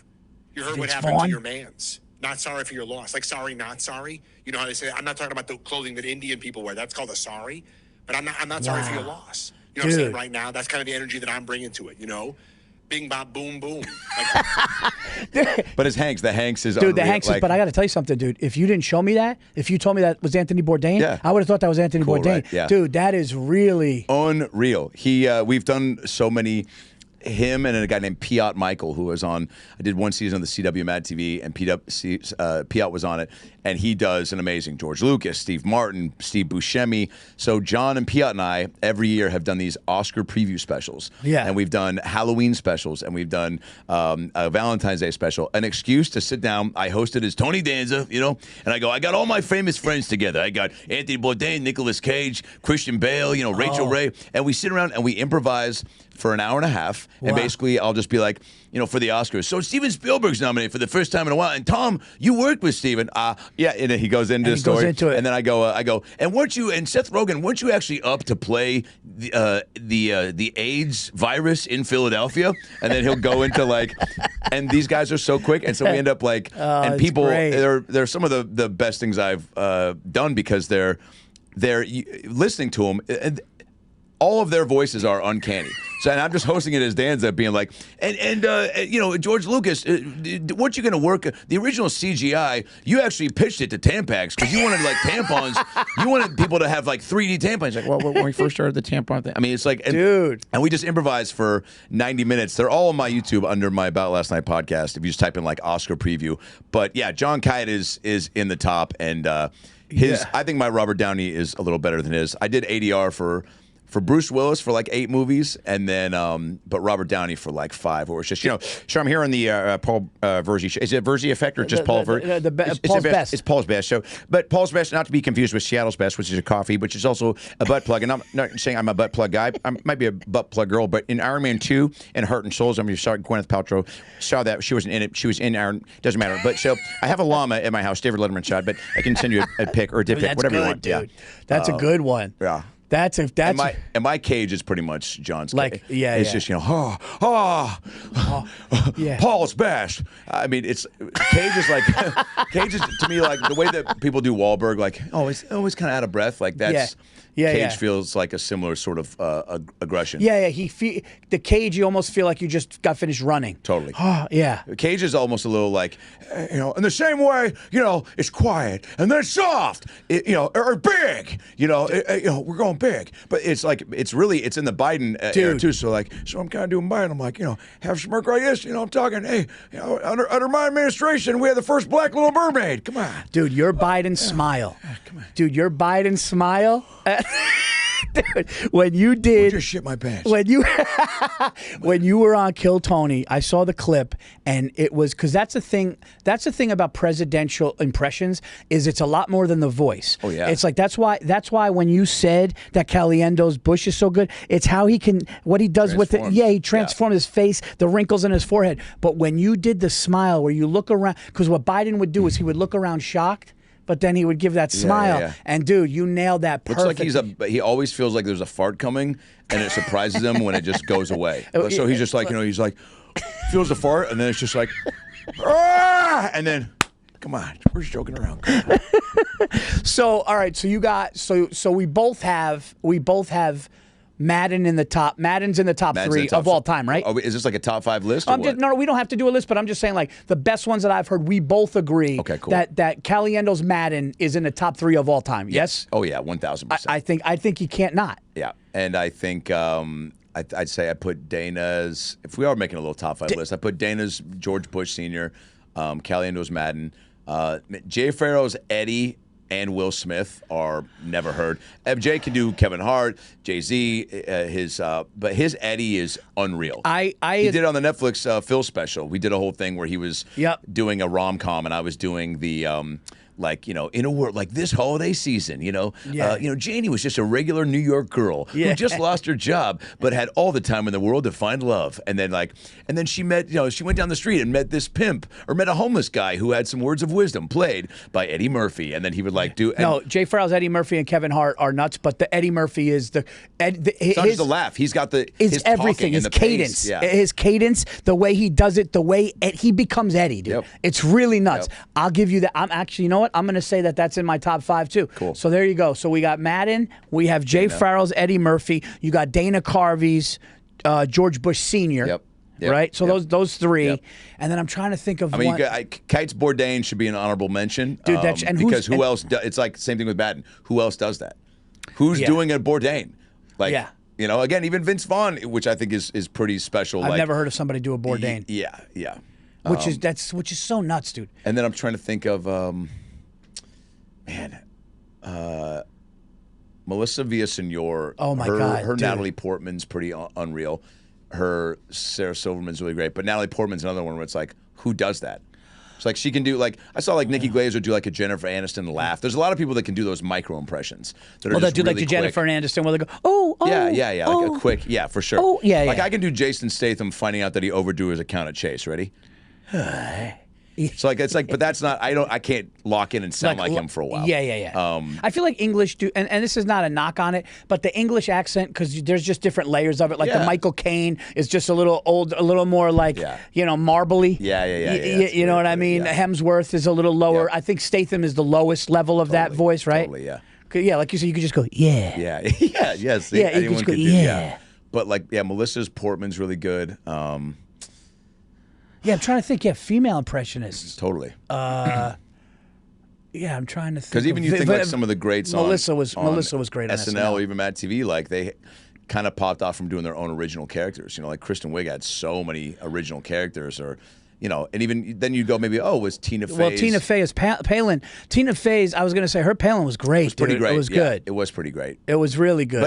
You heard what Vince happened Vaughn? to your man's. Not sorry for your loss. Like sorry, not sorry. You know how they say? I'm not talking about the clothing that Indian people wear. That's called a sorry. But I'm not sorry for your loss. You know what I'm saying right now? That's kind of the energy that I'm bringing to it. Bing, bop, boom, boom. But his Hanks, the Hanks is Dude, unreal. the Hanks is, but I got to tell you something, dude. If you didn't show me that, if you told me that was Anthony Bourdain, I would have thought that was Anthony Bourdain. Right? Yeah. Dude, that is really unreal. We've done so many. Him and a guy named Piot Michael, who was on. I did one season on the CW Mad TV, and Piot was on it, and he does an amazing. George Lucas, Steve Martin, Steve Buscemi. So John and Piot and I every year have done these Oscar preview specials. Yeah, and we've done Halloween specials, and we've done a Valentine's Day special. An excuse to sit down. I hosted as Tony Danza, and I go. I got all my famous friends together. I got Anthony Bourdain, Nicolas Cage, Christian Bale, Rachel Ray, and we sit around and we improvise for an hour and a half. And basically, I'll just be like, for the Oscars. So Steven Spielberg's nominated for the first time in a while. And Tom, you worked with Steven. Yeah, and he goes into the story. And then I go, and and Seth Rogen, weren't you actually up to play the AIDS virus in Philadelphia? And then he'll go into and these guys are so quick. And so we end up and people, they're some of the best things I've done because they're listening to them. all of their voices are uncanny. So, and I'm just hosting it as Dan's up being like, George Lucas, weren't you going to work the original CGI? You actually pitched it to Tampax because you wanted like tampons. You wanted people to have like 3D tampons. Like, well, when we first started the tampon thing, I mean, it's like, dude, and we just improvised for 90 minutes. They're all on my YouTube under my About Last Night podcast. If you just type in like Oscar preview, but yeah, John Kite is in the top, and I think my Robert Downey is a little better than his. I did ADR for Bruce Willis for like 8 movies, and then but Robert Downey for like 5, or it's just So I'm here on the Paul Virzi show. Is it Virzi Effect or just Paul Virzi? Paul's Best. It's Paul's Best show, but Paul's Best not to be confused with Seattle's Best, which is a coffee, which is also a butt plug. And I'm not saying I'm a butt plug guy. I might be a butt plug girl, but in Iron Man 2 and Heart and Souls, you saw Gwyneth Paltrow saw that she wasn't in it. She was in Iron. Doesn't matter. But so I have a llama at my house, David Letterman shot, but I can send you a pic or a dip pic, whatever you want. Dude. Yeah, that's a good one. Yeah. That's and my cage is pretty much John's cage. Like, yeah, it's just Paul's Best. I mean, Cage is like Cage is to me like the way that people do Wahlberg, like always kind of out of breath. Like that's Cage feels like a similar sort of aggression. Yeah. The Cage, you almost feel like you just got finished running. Totally. Yeah. Cage is almost a little like in the same way, it's quiet and then soft, or big. We're going big, but it's like it's in the Biden era too. So I'm kind of doing Biden. I'm like, have some work like this. I'm talking. Hey, under my administration, we had the first black Little Mermaid. Come on, dude. Your Biden smile. Come on, dude. Your Biden smile. Dude, when you did, just shit my pants. When you were on Kill Tony, I saw the clip, and it was because that's the thing. That's the thing about presidential impressions is it's a lot more than the voice. Oh yeah, it's like that's why when you said that Caliendo's Bush is so good, it's how what he does with it. Yeah, he transformed his face, the wrinkles in his forehead. But when you did the smile, where you look around, because what Biden would do is he would look around shocked. But then he would give that smile, and dude, you nailed that perfectly. Looks like he always feels like there's a fart coming, and it surprises him when it just goes away. So he's just like, he's like, feels the fart, and then it's just like, and then, come on, we're just joking around. So all right, so you got so we both have Madden's in the top 3 of all time, right? Is this like a top 5 list? No, we don't have to do a list, but I'm just saying like the best ones that I've heard, we both agree that Caliendo's Madden is in the top 3 of all time. Yes? Oh yeah, 1,000%. I think you can't not. Yeah, and I think I'd say I put Dana's. If we are making a little top 5 list, I put Dana's George Bush Sr., Caliendo's Madden, Jay Farrow's Eddie, and Will Smith are never heard. MJ can do Kevin Hart, Jay-Z, but his Eddie is unreal. He did it on the Netflix Phil special. We did a whole thing where he was doing a rom-com, and I was doing the in a world like this holiday season, Janie was just a regular New York girl who just lost her job, but had all the time in the world to find love. And then she met, she went down the street and met this pimp or met a homeless guy who had some words of wisdom, played by Eddie Murphy. And then he would no, Jay Farrell's Eddie Murphy and Kevin Hart are nuts, but the Eddie Murphy is it's not just the laugh. He's got his everything, his cadence, his cadence, the way he does it, the way he becomes Eddie, dude. It's really nuts. I'll give you that. I'm actually, you know what? I'm going to say that's in my top 5 too. Cool. So there you go. So we got Madden, we have Jay Farrell's Eddie Murphy, you got Dana Carvey's George Bush Sr. Yep. Right? So those 3. And then I'm trying to think of one. Kite's Bourdain should be an honorable mention. Dude, because who else? It's like same thing with Madden. Who else does that? Who's doing a Bourdain? Again, even Vince Vaughn, which I think is pretty special. I've never heard of somebody do a Bourdain. Yeah. Which is so nuts, dude. And then I'm trying to think of Melissa Villaseñor. Oh my God, her dude. Natalie Portman's pretty unreal. Her Sarah Silverman's really great, but Natalie Portman's another one where it's like, who does that? It's like she can do I saw Nikki Glaser do a Jennifer Aniston laugh. There's a lot of people that can do those micro impressions that are that do really the quick. Jennifer Aniston where they go, like a quick, for sure. Oh yeah, yeah. I can do Jason Statham finding out that he overdrew his account at Chase. Ready? It's like, but that's not. I can't lock in and sound like him for a while. Yeah. I feel like English do, and this is not a knock on it, but the English accent, because there's just different layers of it. Like the Michael Caine is just a little old, a little more like marbly. You know what I mean? Hemsworth is a little lower. I think Statham is the lowest level of that voice, right? Totally, yeah. Yeah, like you said, you could just go, yeah. Yeah, yeah, yes. Yeah, anyone could go, could do, yeah. But like, yeah, Melissa's Portman's really good. Yeah, I'm trying to think. Yeah, female impressionists. Totally. Yeah, I'm trying to think. Because even you think like some of the greats Melissa was great on SNL or even Mad TV, like they kind of popped off from doing their own original characters. You know, like Kristen Wiig had so many original characters, or you know, and even then you go maybe, oh, was Tina Fey? Well, Tina Fey is Palin. Tina Fey's, I was going to say her Palin was great. It was pretty great. It was good. It was pretty great. It was really good.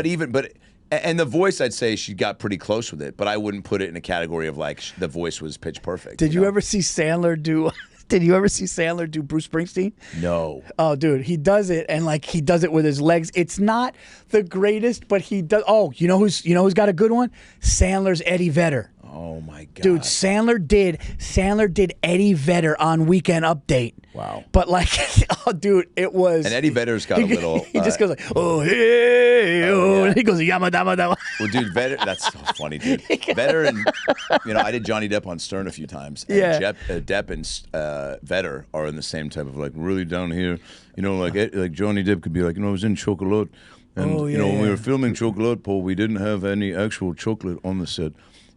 And the voice, I'd say she got pretty close with it, but I wouldn't put it in a category of like the voice was pitch perfect. Did you ever see Sandler do? Did you ever see Sandler do Bruce Springsteen? No. Oh, dude, he does it, and like he does it with his legs. It's not the greatest, but he does. Oh, you know who's got a good one? Sandler's Eddie Vedder. Oh my God, dude! Sandler did Eddie Vedder on Weekend Update. Wow! But like, oh, dude, it was. And Eddie Vedder's got a little. He just goes like, oh hey, oh, and he goes yama dama dama. Well, dude, Vedder, that's so funny, dude. Vedder and I did Johnny Depp on Stern a few times. And yeah. Depp and Vedder are in the same type of like really down here. You know, like Johnny Depp could be like, I was in Chocolat, and when we were filming Chocolat, Paul, we didn't have any actual chocolate on the set.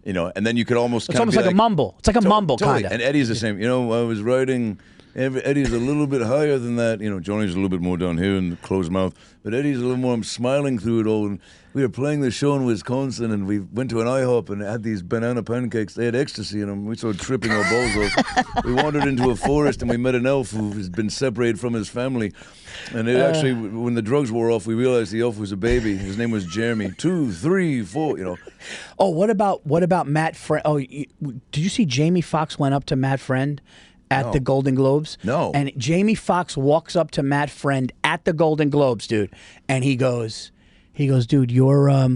You know, and then you could almost it's almost like a mumble. It's like a mumble totally. kind of. And Eddie's the same. I was writing. Eddie's a little bit higher than that. Johnny's a little bit more down here in the closed mouth. But Eddie's a little more. I'm smiling through it all. And we were playing the show in Wisconsin, and we went to an IHOP and had these banana pancakes. They had ecstasy in them. We started tripping our balls off. We wandered into a forest, and we met an elf who has been separated from his family. And it actually, when the drugs wore off, we realized the elf was a baby. His name was Jeremy. 2, 3, 4. Oh, what about Matt Friend? Oh, did you see Jamie Foxx went up to Matt Friend at the Golden Globes? No. And Jamie Foxx walks up to Matt Friend at the Golden Globes, dude, and he goes, dude, you're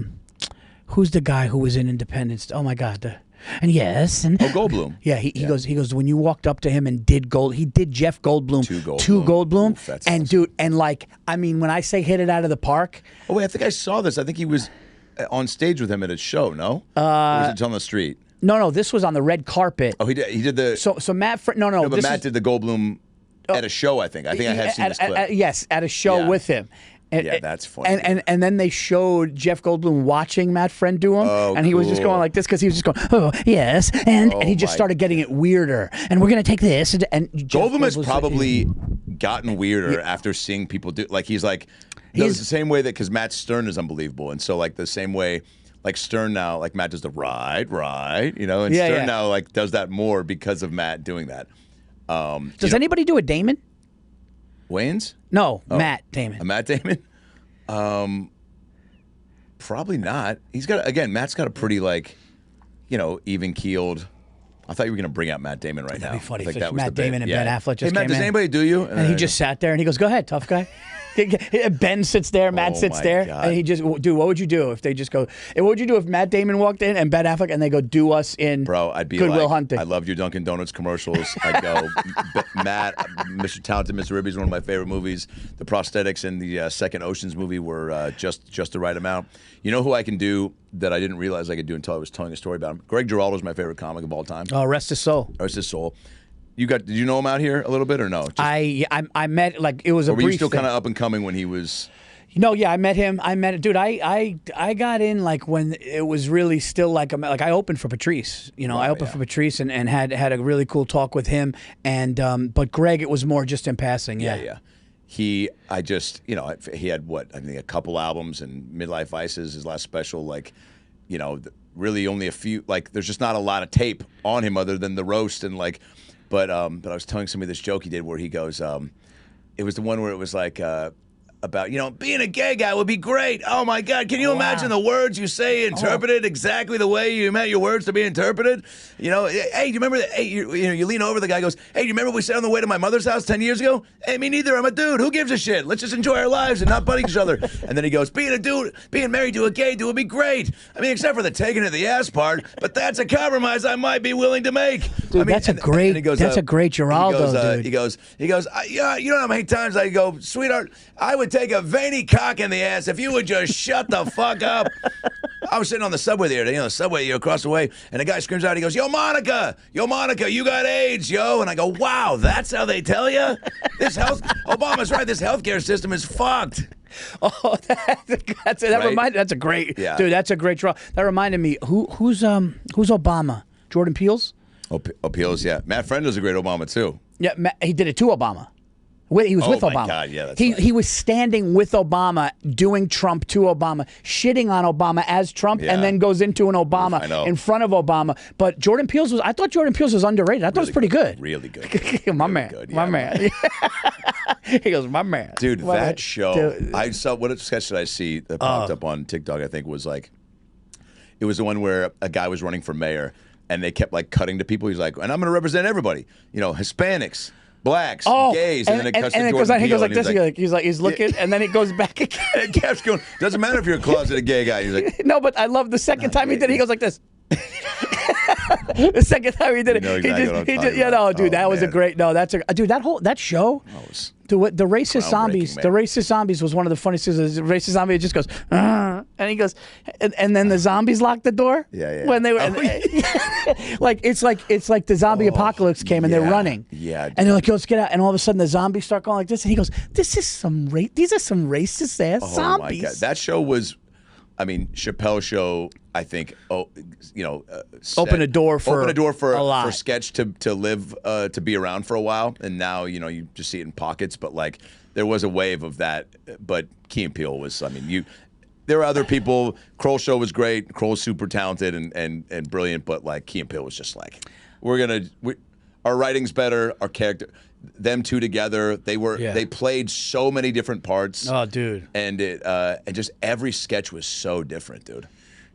who's the guy who was in Independence? Oh my God. And yes, and Goldblum. Yeah, he goes when you walked up to him and did Jeff Goldblum, two Goldblum, Oof, that's and awesome. Dude, and like, I mean, when I say hit it out of the park. Oh wait, I think I saw this. I think he was on stage with him at a show. No, or was it on the street? No, this was on the red carpet. Oh, he did the. So Matt, no, but Matt did the Goldblum at a show. I think I have seen this clip. Yes, at a show with him. Yeah, that's funny. And then they showed Jeff Goldblum watching Matt Friend do him, and he was just going like this because he was just going, oh yes, and he just started getting it weirder. And we're gonna take this, and Goldblum has probably gotten weirder after seeing people do. Like he's like, it's the same way that because Matt Stern is unbelievable, and so like the same way. Like Stern now, like Matt does the right, and Stern now like does that more because of Matt doing that. Does anybody do a Damon? Wayans? No, Matt Damon. A Matt Damon? Probably not. Matt's got a pretty even keeled. I thought you were going to bring out Matt Damon right now. That'd be funny if that Matt Damon and Ben Affleck just Hey, Matt, came does in. anybody do you? And he just sat there and he goes, go ahead, tough guy. Ben sits there, Matt sits there, God. and he just, dude, what would you do if they just go, what would you do if Matt Damon walked in and Ben Affleck and they go, do us in Bro, I'd be Good Will like, Hunting? I loved your Dunkin' Donuts commercials. I'd go, Matt, Mr. Talented, Mr. Ribby is one of my favorite movies. The prosthetics in the second Ocean's movie were just the right amount. You know who I can do that I didn't realize I could do until I was telling a story about him? Greg Giraldo's my favorite comic of all time. Oh, rest his soul. Rest his soul. Did you know him out here a little bit or no? I met, like, it was a or were brief you still thing. kind of up and coming when he was... No, yeah, I met him. Dude, I got in like when it was really still like I opened for Patrice. I opened for Patrice and had a really cool talk with him. And but Greg, it was more just in passing. Yeah. He had what, I think a couple albums and Midlife Vices, his last special, really only a few, there's just not a lot of tape on him other than the roast and but I was telling somebody this joke he did where he goes, it was the one where it was like, about, being a gay guy would be great. Oh, my God. Can you imagine the words you say interpreted exactly the way you meant your words to be interpreted? Hey, do you remember that? Hey, you lean over, the guy goes, hey, do you remember we sat on the way to my mother's house 10 years ago? Hey, me neither. I'm a dude. Who gives a shit? Let's just enjoy our lives and not butt each other. And then he goes, being a dude, being married to a gay dude would be great. I mean, except for the taking of the ass part, but that's a compromise I might be willing to make. Dude, that's a great Giraldo, dude. He goes, you don't know how many times I go, sweetheart, I would take a veiny cock in the ass if you would just shut the fuck up. I was sitting on the subway the other day, the subway across the way, and the guy screams out, he goes, yo, Monica, you got AIDS, yo. And I go, wow, that's how they tell you? Obama's right, this healthcare system is fucked. That's a great dude. That's a great draw. That reminded me. Who's Obama? Jordan Peele's. Peele's, yeah. Matt Friend was a great Obama too. Yeah, he did it to Obama. He was with Obama. Oh my God, yeah, that's right. He was standing with Obama, doing Trump to Obama, shitting on Obama as Trump, and then goes into an Obama in front of Obama. But Jordan Peele's I thought Jordan Peele's was underrated. I thought it was pretty good. Really good. My man. He goes, my man. Dude, that show. Dude. I saw, what sketch did I see that popped up on TikTok? I think was like, it was the one where a guy was running for mayor, and they kept like cutting to people. He's like, and I'm going to represent everybody. You know, Hispanics, blacks, gays, and then it cuts to Jordan Peele. He goes like this. He's looking, and then it goes back again. It keeps going. Doesn't matter if you're a closeted gay guy. He's like, no, but I love the second time he did it. He goes like this. The second time he did it, that was a great. No, that's a dude. That show. The racist zombies. The racist zombies was one of the funniest things. The racist zombie just goes, and he goes, and then the zombies locked the door. Yeah. When they were like, it's like the zombie apocalypse came and they're running. Yeah. And they're like, let's get out. And all of a sudden the zombies start going like this. And he goes, these are some racist ass zombies. My God. That show was. I mean, Chappelle's show, I think, open a door for a lot. For sketch to live, to be around for a while, and now you just see it in pockets. But like, there was a wave of that. But Key and Peele was. I mean, there were other people. Kroll's show was great. Kroll's super talented and brilliant. But like, Key and Peele was just like, our writing's better. Our character. Them two together, they played so many different parts. Oh, dude! And and just every sketch was so different, dude.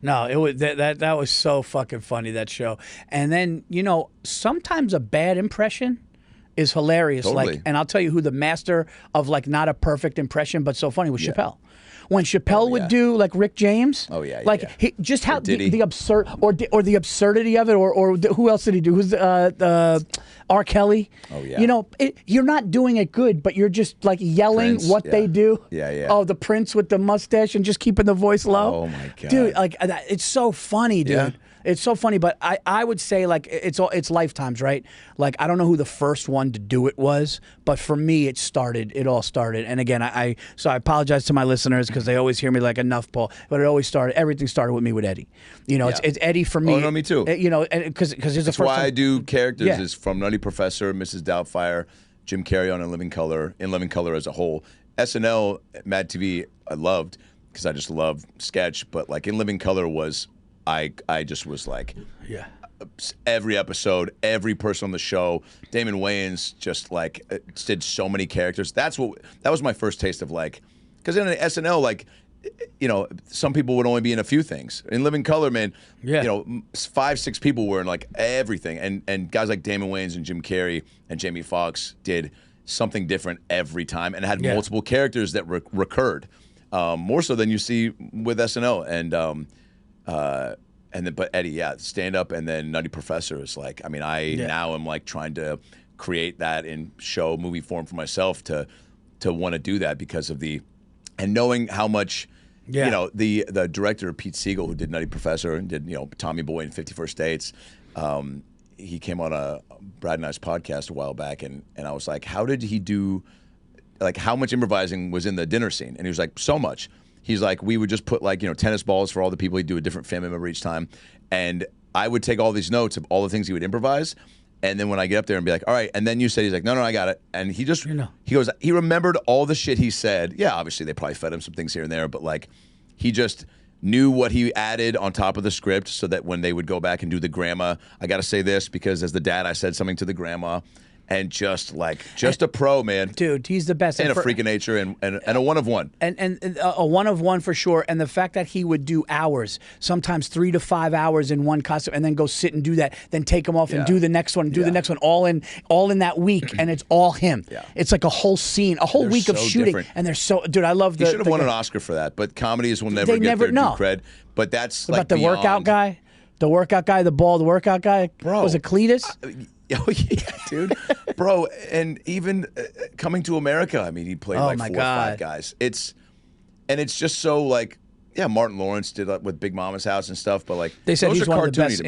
No, it was that was so fucking funny, that show. And then sometimes a bad impression is hilarious. Totally. Like, and I'll tell you who the master of like not a perfect impression but so funny was Chappelle. When Chappelle would do like Rick James, he just how the absurd or the absurdity of it, or who else did he do? Who's R. Kelly? Oh yeah. You're not doing it good, but you're just like yelling Prince, what they do. Yeah. Oh, the Prince with the mustache and just keeping the voice low. Oh my God, dude! Like it's so funny, dude. Yeah. It's so funny, but I would say like it's lifetimes, right? Like I don't know who the first one to do it was, but for me it all started. And again, I apologize to my listeners because they always hear me like enough, Paul. But everything started with me with Eddie. It's Eddie for me. Oh no, me too. Because here's the first why I do characters is from Nutty Professor, Mrs. Doubtfire, Jim Carrey on In Living Color as a whole. SNL, Mad TV, I loved because I just love sketch, but like In Living Color was. I just was like, every episode, every person on the show, Damon Wayans just like did so many characters. That was my first taste of like, because in an SNL, like, some people would only be in a few things. In Living Color, man, 5-6 people were in like everything, and guys like Damon Wayans and Jim Carrey and Jamie Foxx did something different every time and had multiple characters that recurred, more so than you see with SNL but Eddie, stand up, and then Nutty Professor is like, I mean, now am like trying to create that in movie form for myself to want to do that because of and knowing how much, the director Pete Siegel, who did Nutty Professor and did Tommy Boy and 51st Dates, he came on a Brad and I's podcast a while back, and I was like, how did he do, like how much improvising was in the dinner scene? And he was like, so much. He's like, we would just put like, tennis balls for all the people. He'd do a different family member each time. And I would take all these notes of all the things he would improvise. And then when I get up there and be like, all right, and then you said, he's like, no, I got it. And he just, he goes, he remembered all the shit he said. Yeah, obviously they probably fed him some things here and there, but like he just knew what he added on top of the script so that when they would go back and do the grandma, I got to say this because as the dad, I said something to the grandma. And just a pro, man. Dude, he's the best. And a freak of nature and a one of one. And a one of one for sure. And the fact that he would do hours, sometimes 3 to 5 hours in one costume, and then go sit and do that, then take him off and do the next one, the next one, all in that week, and it's all him. Yeah. It's like a whole scene, a whole week of shooting. Different. And they're so, dude, I love He should have won an Oscar for that, but comedies will never get their due cred. But that's what like about the workout guy? The workout guy, the bald workout guy? Bro. Was it Cletus? Oh, yeah, dude. Bro, and even Coming to America, I mean, he played like 4 or 5 guys. It's just so like, Martin Lawrence did with Big Mama's House and stuff, but like, they said he's one of the best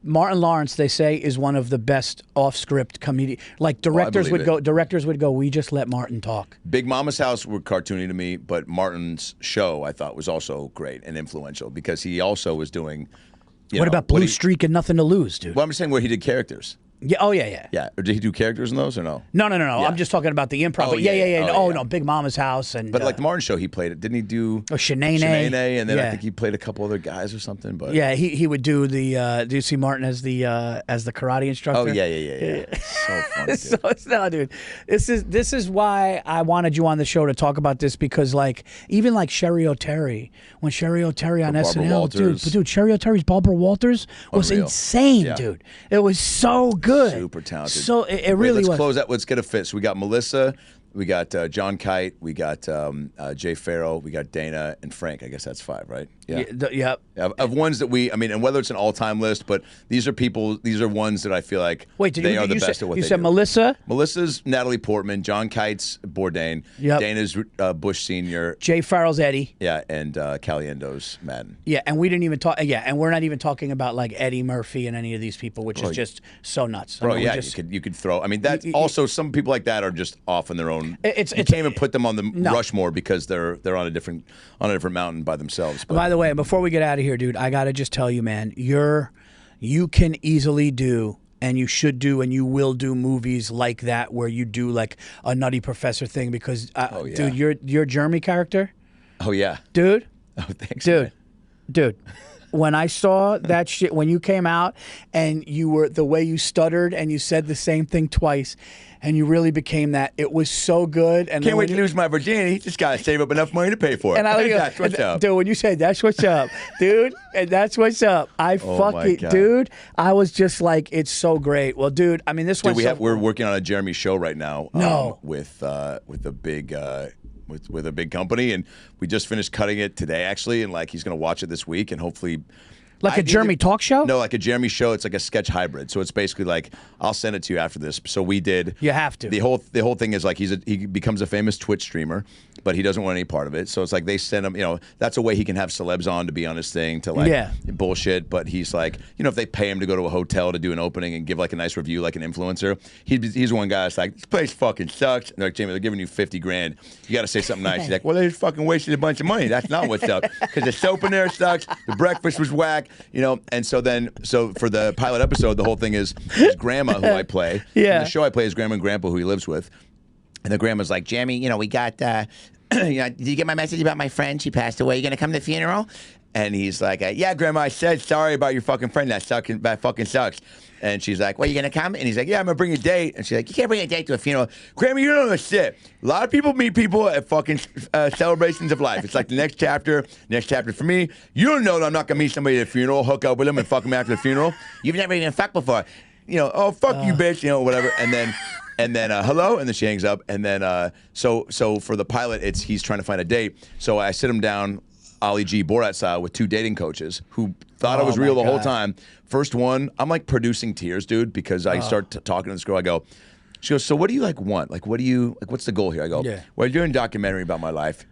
Martin Lawrence, they say, is one of the best off-script comedians. Like directors would go, we just let Martin talk. Big Mama's House were cartoony to me, but Martin's show I thought was also great and influential because he also was doing. What about Blue Streak and Nothing to Lose, dude? Well, I'm just saying where he did characters. Yeah. Oh, yeah. Yeah. Or did he do characters in those or no? No. Yeah. I'm just talking about the improv. Oh, yeah. No, Big Mama's House and. But like the Martin show, he played it. Didn't he do? Shanae, and then I think he played a couple other guys or something. But yeah, he would do the. Do you see Martin as the karate instructor? Oh yeah. So funny. No, dude. This is why I wanted you on the show to talk about this because like even like Sherry O'Terry when Sherry O'Terry on SNL, dude, Sherry O'Terry's Barbara Walters was insane, dude. It was so good, super talented. So it really was. Let's close out. Let's get a fit. So we got Melissa, we got John Kite, we got Jay Farrow, we got Dana and Frank. I guess that's 5, right? Yeah. Of ones that and whether it's an all-time list, but these are ones that I feel like they are the best at what they do. You said Melissa? Melissa's Natalie Portman, John Kite's Bourdain, Dana's Bush Sr., Jay Farrell's Eddie. Yeah, and Caliendo's Madden. Yeah, and we didn't even talk. Yeah, and we're not even talking about like Eddie Murphy and any of these people, which is just so nuts. Bro, you could throw. I mean, that also some people like that are just off on their own. You can't even put them on the Rushmore because they're on a different mountain by themselves. But. By the way, before we get out of here, dude, I gotta just tell you, man, you can easily do. And you should do, and you will do movies like that where you do like a Nutty Professor thing because, dude, your Jeremy character. Oh yeah, dude. Oh thanks, dude. When I saw that shit, when you came out and you were the way you stuttered and you said the same thing twice, and you really became that. It was so good. And can't wait to lose my virginity. Just gotta save up enough money to pay for it. And that's what's up, dude. When you say that's what's up, dude, and that's what's up, dude. I was just like, it's so great. Well, dude, I mean, this one. We're working on a Jeremy show right now. With a big. With a big company, and we just finished cutting it today, actually, and like he's gonna watch it this week, and hopefully, like a Jeremy talk show. No, like a Jeremy show. It's like a sketch hybrid. So it's basically like I'll send it to you after this. So we did. You have to. The whole thing is like he becomes a famous Twitch streamer, but he doesn't want any part of it. So it's like they send him. That's a way he can have celebs on to be on his thing to like bullshit. But he's like, if they pay him to go to a hotel to do an opening and give like a nice review, like an influencer, he's one guy that's like, this place fucking sucks. And they're like, Jamie, they're giving you $50,000. You got to say something nice. He's like, well, they just fucking wasted a bunch of money. That's not what's up because the soap in there sucks. The breakfast was whack. And so for the pilot episode, the whole thing is his grandma who I play. Yeah. In the show I play his grandma and grandpa who he lives with. And the grandma's like, Jamie, we got, did you get my message about my friend? She passed away. You going to come to the funeral? And he's like, yeah, Grandma, I said sorry about your fucking friend. That fucking sucks. And she's like, well, you going to come? And he's like, yeah, I'm going to bring a date. And she's like, you can't bring a date to a funeral. Grandma, you don't know shit. A lot of people meet people at fucking celebrations of life. It's like the next chapter for me. You don't know that I'm not going to meet somebody at a funeral, hook up with them, and fuck them after the funeral. You've never even fucked before. Oh, fuck you, bitch, whatever. And then hello, and then she hangs up. And then so for the pilot, he's trying to find a date. So I sit him down, Ali G Borat style, with 2 dating coaches who thought I was real the whole time. First one, I'm like producing tears, dude, because I start talking to this girl. She goes, so what do you want? Like, what's the goal here? I go, well, you're doing a documentary about my life.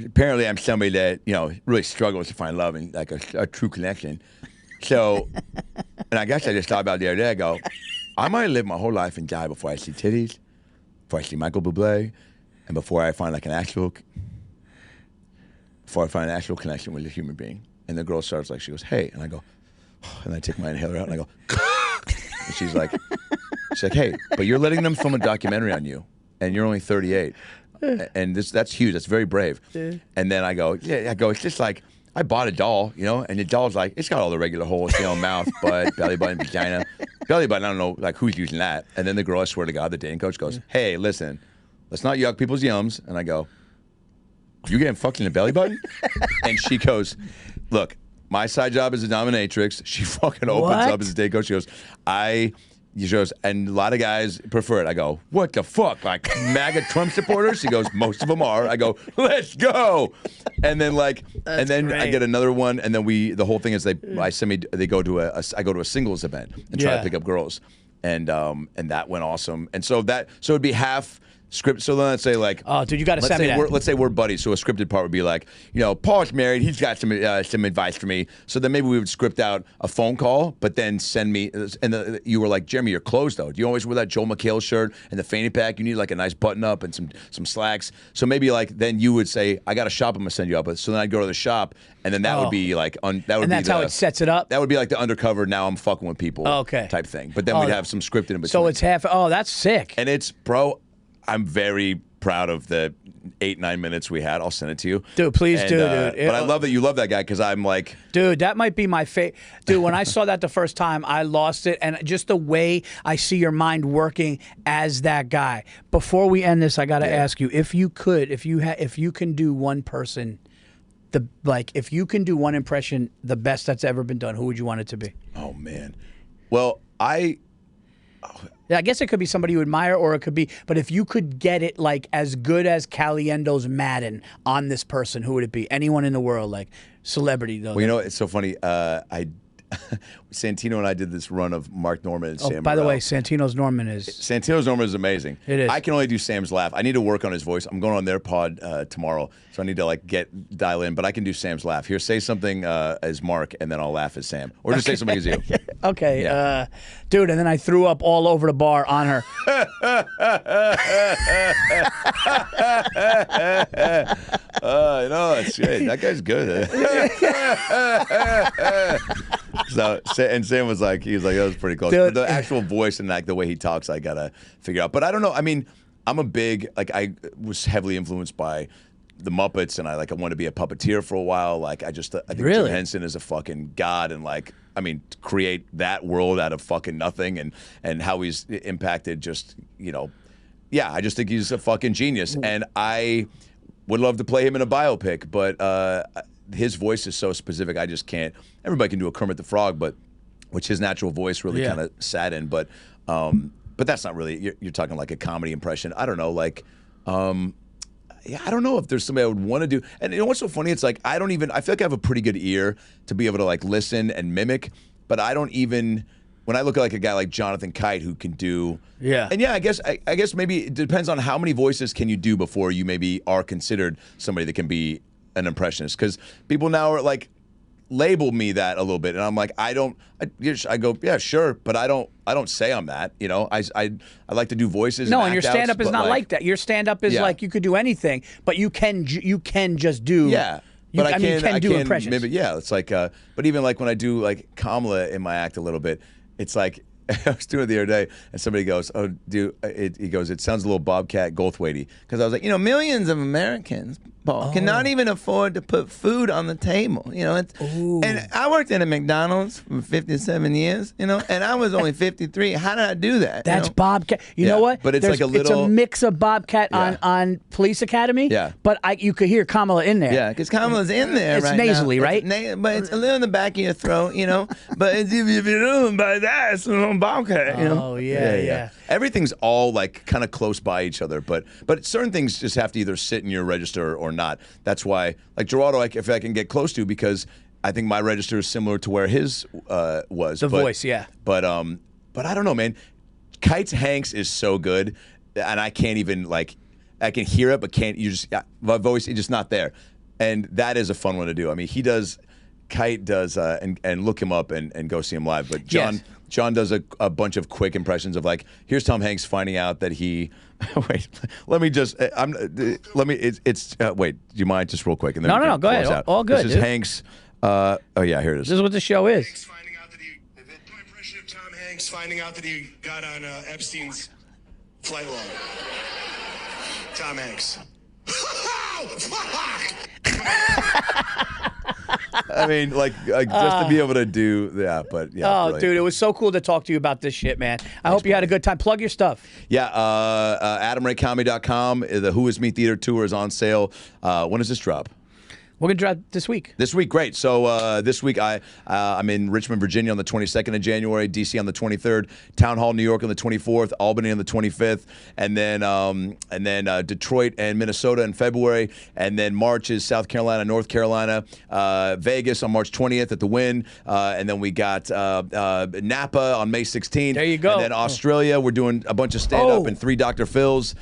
Apparently, I'm somebody that really struggles to find love and like a true connection. So, and I guess I just thought about it the other day. I go, I might live my whole life and die before I see titties, before I see Michael Bublé, and before I find like an actual connection with a human being. And the girl starts she goes, hey, and I go, and I take my inhaler out and I go, and she's like, hey, but you're letting them film a documentary on you, and you're only 38, and that's huge. That's very brave. And then I go, it's just like, I bought a doll, and the doll's like, it's got all the regular holes, mouth, butt, belly button, vagina. Belly button, I don't know, who's using that. And then the girl, I swear to God, the dating coach goes, hey, listen, let's not yuck people's yums. And I go, you getting fucked in the belly button? And she goes, look, my side job is a dominatrix. She fucking opens up as a dating coach. She goes, and a lot of guys prefer it. I go, what the fuck? Like MAGA Trump supporters? She goes, most of them are. I go, let's go. And then I get another one, and then the whole thing is I go to a singles event and try to pick up girls, and that went awesome. And so it'd be half script. So then let's say like, oh, dude, you got to send me that. Let's say we're buddies. So a scripted part would be like, Paul's married. He's got some advice for me. So then maybe we would script out a phone call, but then send me. And you were like, Jeremy, your clothes though. Do you always wear that Joel McHale shirt and the fanny pack? You need like a nice button up and some slacks. So maybe like then you would say, I got a shop I'm gonna send you up with. So then I'd go to the shop, and then that would be like that's how it sets it up. That would be like the undercover. Now I'm fucking with people. Type thing. But then we'd have some scripted in between. So it's half. Oh, that's sick. And it's bro. I'm very proud of the 8-9 minutes we had. I'll send it to you, dude. Please do, dude. But I love that you love that guy because I'm like, dude, that might be my favorite. Dude, when I saw that the first time, I lost it, and just the way I see your mind working as that guy. Before we end this, I got to ask you if you can do one person, if you can do one impression, the best that's ever been done, who would you want it to be? Oh man, well Yeah, I guess it could be somebody you admire, or it could be. But if you could get it like as good as Caliendo's Madden on this person, who would it be? Anyone in the world, like celebrity though. Well, it's so funny. Santino and I did this run of Mark Norman and Sam. By the way, Santino's Norman is amazing. It is. I can only do Sam's laugh. I need to work on his voice. I'm going on their pod tomorrow, so I need to like dial in. But I can do Sam's laugh. Here, say something as Mark, and then I'll laugh as Sam, or just say something as you. Okay, yeah. Dude, and then I threw up all over the bar on her. That's good. That guy's good. So, and Sam was like, that was pretty close. But the actual voice and like the way he talks, I gotta figure out. But I don't know. I mean, I'm a big I was heavily influenced by the Muppets, and I wanted to be a puppeteer for a while. I think Jim Henson is a fucking god, and create that world out of fucking nothing, and how he's impacted just I just think he's a fucking genius, and I would love to play him in a biopic, but his voice is so specific, I just can't. Everybody can do a Kermit the Frog, which his natural voice really kind of sat in, but that's not really. You're talking like a comedy impression. I don't know, I don't know if there's somebody I would want to do. And you know what's so funny? It's like I feel like I have a pretty good ear to be able to listen and mimic, but I don't even. When I look at a guy like Jonathan Kite who can do, and I guess maybe it depends on how many voices can you do before you maybe are considered somebody that can be an impressionist, because people now are label me that a little bit, and I'm like, I go, yeah, sure, but I don't say I'm that. I like to do voices. No, and your stand up is not like that. Your stand up is you could do anything, but you can just do. Yeah. But I can do impressions. Maybe, it's but even when I do Kamala in my act a little bit, it's like I was doing it the other day, and somebody goes, "Oh, dude," he goes, "It sounds a little Bobcat Goldthwaity," because I was like, millions of Americans, Paul, cannot even afford to put food on the table. And I worked at a McDonald's for 57 years, and I was only 53. How did I do that? That's Bobcat. You know what? But it's a little. It's a mix of Bobcat on Police Academy. Yeah. But you could hear Kamala in there. Yeah, because Kamala's in there. It's right nasally, now. right? But it's a little in the back of your throat, But if you don't by that, it's a Bobcat. Oh yeah. Everything's all kind of close by each other, but certain things just have to either sit in your register or not. That's why, Geraldo, if I can get close to, because I think my register is similar to where his was. The voice, yeah. But I don't know, man. Kite's Hanks is so good, and I can't even I can hear it, but can't. My voice is just not there, and that is a fun one to do. I mean, Kite does, and look him up and go see him live. But John does a bunch of quick impressions of here's Tom Hanks finding out that he. Wait, let me just. Wait, do you mind just real quick? And then no, go ahead. All good. This is Hanks. Oh yeah, here it is. This is what the show is. Hanks finding out that my impression of Tom Hanks finding out that he got on Epstein's flight log. Tom Hanks. I mean, just to be able to do that, but yeah. Oh, really. dude, it was so cool to talk to you about this shit, man. I hope you had a good time. Plug your stuff. Yeah, AdamRayComedy.com. The Who Is Me Theater Tour is on sale. When does this drop? We're going to drop this week. This week, great. So this week I'm in Richmond, Virginia on the 22nd of January, D.C. on the 23rd, Town Hall, New York on the 24th, Albany on the 25th, and then Detroit and Minnesota in February, and then March is South Carolina, North Carolina, Vegas on March 20th at the Wynn, and then we got Napa on May 16th. There you go. And then Australia, we're doing a bunch of stand-up and 3 Dr. Phils.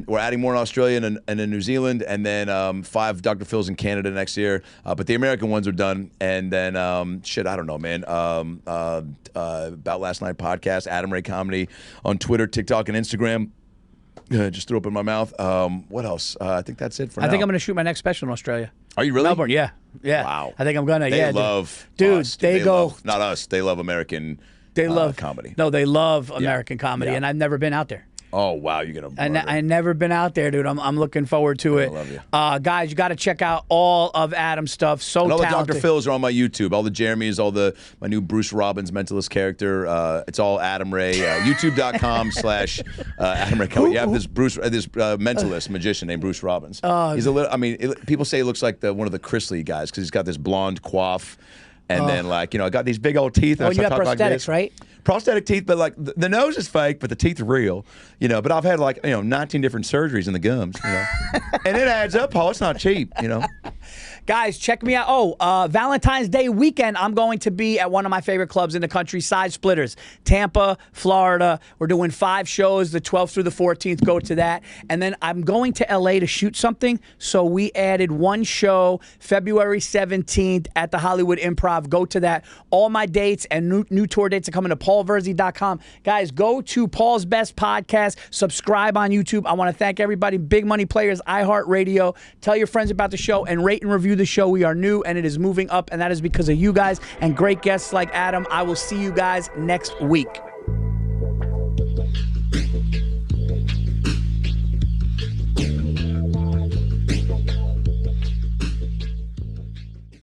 We're adding more in Australia and in New Zealand, and then 5 Dr. Phils in Canada next year, but the American ones are done. And then I don't know, man. About Last Night podcast, Adam Ray Comedy on Twitter, TikTok, and Instagram. Just threw up in my mouth. What else? I think that's it for now. I think I'm going to shoot my next special in Australia. Are you really? Melbourne, yeah. Wow. I think I'm going to. They love us. They go. Love, not us. They love American. They love comedy. No, they love American comedy, and I've never been out there. Oh, wow, you're going to I never been out there, dude. I'm looking forward to it. I love you. Guys, you got to check out all of Adam's stuff. So and all talented. the Dr. Phils are on my YouTube. All the Jeremys, my new Bruce Robbins mentalist character. It's all Adam Ray. YouTube.com/Adam Ray. You have this mentalist magician named Bruce Robbins. He's a little. I mean, people say he looks like one of the Chrisley guys because he's got this blonde coif. And then, I got these big old teeth. And you got prosthetics, right? Prosthetic teeth, but the nose is fake, but the teeth are real. But I've had 19 different surgeries in the gums. And it adds up, Paul. It's not cheap. Guys, check me out. Valentine's Day weekend, I'm going to be at one of my favorite clubs in the country, Side Splitters, Tampa, Florida. We're doing 5 shows, the 12th through the 14th. Go to that. And then I'm going to L.A. to shoot something. So we added 1 show, February 17th at the Hollywood Improv. Go to that. All my dates and new tour dates are coming to paulvirzi.com. Guys, go to Paul's Best Podcast. Subscribe on YouTube. I want to thank everybody, Big Money Players, iHeartRadio. Tell your friends about the show and rate and review the show. We are new and it is moving up, and that is because of you guys and great guests like Adam. I will see you guys next week.